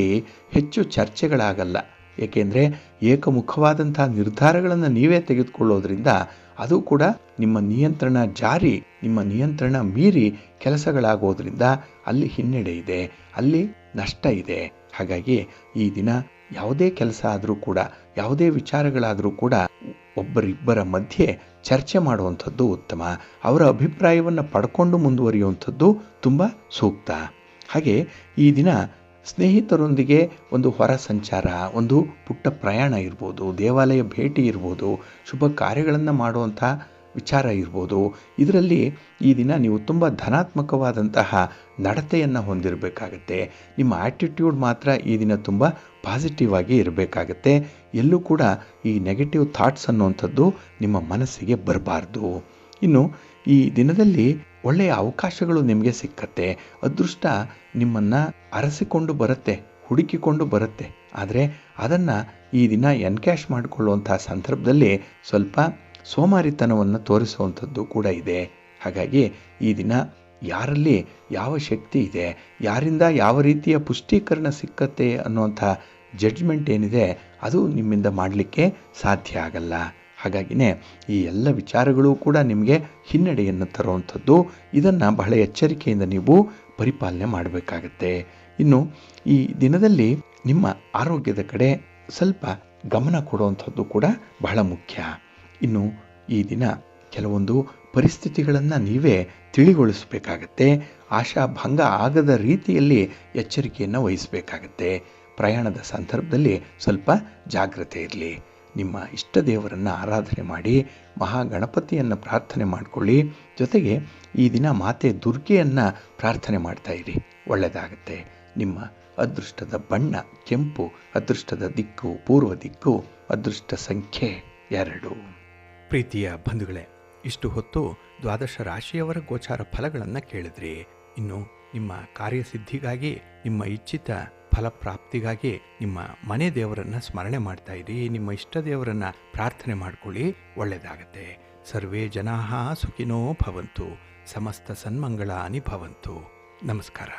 ಹೆಚ್ಚು ಚರ್ಚೆಗಳಾಗಲ್ಲ. ಏಕೆಂದರೆ ಏಕಮುಖವಾದಂಥ ನಿರ್ಧಾರಗಳನ್ನು ನೀವೇ ತೆಗೆದುಕೊಳ್ಳೋದ್ರಿಂದ ಅದು ಕೂಡ ನಿಮ್ಮ ನಿಯಂತ್ರಣ ಜಾರಿ, ನಿಮ್ಮ ನಿಯಂತ್ರಣ ಮೀರಿ ಕೆಲಸಗಳಾಗೋದ್ರಿಂದ ಅಲ್ಲಿ ಹಿನ್ನಡೆ ಇದೆ, ಅಲ್ಲಿ ನಷ್ಟ ಇದೆ. ಹಾಗಾಗಿ ಈ ದಿನ ಯಾವುದೇ ಕೆಲಸ ಆದರೂ ಕೂಡ, ಯಾವುದೇ ವಿಚಾರಗಳಾದರೂ ಕೂಡ ಒಬ್ಬರಿಬ್ಬರ ಮಧ್ಯೆ ಚರ್ಚೆ ಮಾಡುವಂಥದ್ದು ಉತ್ತಮ. ಅವರ ಅಭಿಪ್ರಾಯವನ್ನು ಪಡ್ಕೊಂಡು ಮುಂದುವರಿಯುವಂಥದ್ದು ತುಂಬ ಸೂಕ್ತ. ಹಾಗೆ ಈ ದಿನ ಸ್ನೇಹಿತರೊಂದಿಗೆ ಒಂದು ಹೊರ ಸಂಚಾರ, ಒಂದು ಪುಟ್ಟ ಪ್ರಯಾಣ ಇರ್ಬೋದು, ದೇವಾಲಯ ಭೇಟಿ ಇರ್ಬೋದು, ಶುಭ ಕಾರ್ಯಗಳನ್ನು ಮಾಡುವಂಥ ವಿಚಾರ ಇರ್ಬೋದು. ಇದರಲ್ಲಿ ಈ ದಿನ ನೀವು ತುಂಬ ಧನಾತ್ಮಕವಾದಂತಹ ನಡತೆಯನ್ನು ಹೊಂದಿರಬೇಕಾಗತ್ತೆ. ನಿಮ್ಮ ಆ್ಯಟಿಟ್ಯೂಡ್ ಮಾತ್ರ ಈ ದಿನ ತುಂಬ ಪಾಸಿಟಿವ್ ಆಗಿ ಇರಬೇಕಾಗತ್ತೆ. ಎಲ್ಲೂ ಕೂಡ ಈ ನೆಗೆಟಿವ್ ಥಾಟ್ಸ್ ಅನ್ನುವಂಥದ್ದು ನಿಮ್ಮ ಮನಸ್ಸಿಗೆ ಬರಬಾರ್ದು. ಇನ್ನು ಈ ದಿನದಲ್ಲಿ ಒಳ್ಳೆಯ ಅವಕಾಶಗಳು ನಿಮಗೆ ಸಿಕ್ಕತ್ತೆ. ಅದೃಷ್ಟ ನಿಮ್ಮನ್ನು ಅರಸಿಕೊಂಡು ಬರುತ್ತೆ, ಹುಡುಕಿಕೊಂಡು ಬರುತ್ತೆ. ಆದರೆ ಅದನ್ನು ಈ ದಿನ ಎನ್ಕ್ಯಾಶ್ ಮಾಡಿಕೊಳ್ಳುವಂಥ ಸಂದರ್ಭದಲ್ಲಿ ಸ್ವಲ್ಪ ಸೋಮಾರಿತನವನ್ನು ತೋರಿಸುವಂಥದ್ದು ಕೂಡ ಇದೆ. ಹಾಗಾಗಿ ಈ ದಿನ ಯಾರಲ್ಲಿ ಯಾವ ಶಕ್ತಿ ಇದೆ, ಯಾರಿಂದ ಯಾವ ರೀತಿಯ ಪುಷ್ಟೀಕರಣ ಸಿಕ್ಕತ್ತೆ ಅನ್ನುವಂಥ ಜಡ್ಜ್ಮೆಂಟ್ ಏನಿದೆ ಅದು ನಿಮ್ಮಿಂದ ಮಾಡಲಿಕ್ಕೆ ಸಾಧ್ಯ ಆಗಲ್ಲ. ಹಾಗಾಗಿನೇ ಈ ಎಲ್ಲ ವಿಚಾರಗಳು ಕೂಡ ನಿಮಗೆ ಹಿನ್ನಡೆಯನ್ನು ತರುವಂಥದ್ದು. ಇದನ್ನು ಬಹಳ ಎಚ್ಚರಿಕೆಯಿಂದ ನೀವು ಪರಿಪಾಲನೆ ಮಾಡಬೇಕಾಗತ್ತೆ. ಇನ್ನು ಈ ದಿನದಲ್ಲಿ ನಿಮ್ಮ ಆರೋಗ್ಯದ ಕಡೆ ಸ್ವಲ್ಪ ಗಮನ ಕೊಡುವಂಥದ್ದು ಕೂಡ ಬಹಳ ಮುಖ್ಯ. ಇನ್ನು ಈ ದಿನ ಕೆಲವೊಂದು ಪರಿಸ್ಥಿತಿಗಳನ್ನು ನೀವೇ ತಿಳಿಗೊಳಿಸಬೇಕಾಗತ್ತೆ. ಆಶಾಭಂಗ ಆಗದ ರೀತಿಯಲ್ಲಿ ಎಚ್ಚರಿಕೆಯನ್ನು ವಹಿಸಬೇಕಾಗತ್ತೆ. ಪ್ರಯಾಣದ ಸಂದರ್ಭದಲ್ಲಿ ಸ್ವಲ್ಪ ಜಾಗ್ರತೆ ಇರಲಿ. ನಿಮ್ಮ ಇಷ್ಟ ದೇವರನ್ನು ಆರಾಧನೆ ಮಾಡಿ, ಮಹಾಗಣಪತಿಯನ್ನು ಪ್ರಾರ್ಥನೆ ಮಾಡಿಕೊಳ್ಳಿ. ಜೊತೆಗೆ ಈ ದಿನ ಮಾತೆ ದುರ್ಗೆಯನ್ನು ಪ್ರಾರ್ಥನೆ ಮಾಡ್ತಾ ಇರಿ, ಒಳ್ಳೆಯದಾಗತ್ತೆ. ನಿಮ್ಮ ಅದೃಷ್ಟದ ಬಣ್ಣ ಕೆಂಪು, ಅದೃಷ್ಟದ ದಿಕ್ಕು ಪೂರ್ವ ದಿಕ್ಕು, ಅದೃಷ್ಟ ಸಂಖ್ಯೆ 2. ಪ್ರೀತಿಯ ಬಂಧುಗಳೇ, ಇಷ್ಟು ಹೊತ್ತು ದ್ವಾದಶ ರಾಶಿಯವರ ಗೋಚಾರ ಫಲಗಳನ್ನು ಕೇಳಿದ್ರಿ. ಇನ್ನು ನಿಮ್ಮ ಕಾರ್ಯಸಿದ್ಧಿಗಾಗಿ, ನಿಮ್ಮ ಇಚ್ಛಿತ ಫಲಪ್ರಾಪ್ತಿಗಾಗಿ ನಿಮ್ಮ ಮನೆ ದೇವರನ್ನು ಸ್ಮರಣೆ ಮಾಡ್ತಾ ಇರಿ. ನಿಮ್ಮ ಇಷ್ಟ ದೇವರನ್ನು ಪ್ರಾರ್ಥನೆ ಮಾಡ್ಕೊಳ್ಳಿ, ಒಳ್ಳೆಯದಾಗತ್ತೆ. ಸರ್ವೇ ಜನಾಃ ಸುಖಿನೋ ಭವಂತು, ಸಮಸ್ತ ಸನ್ಮಂಗಳಾನಿ ಭವಂತು. ನಮಸ್ಕಾರ.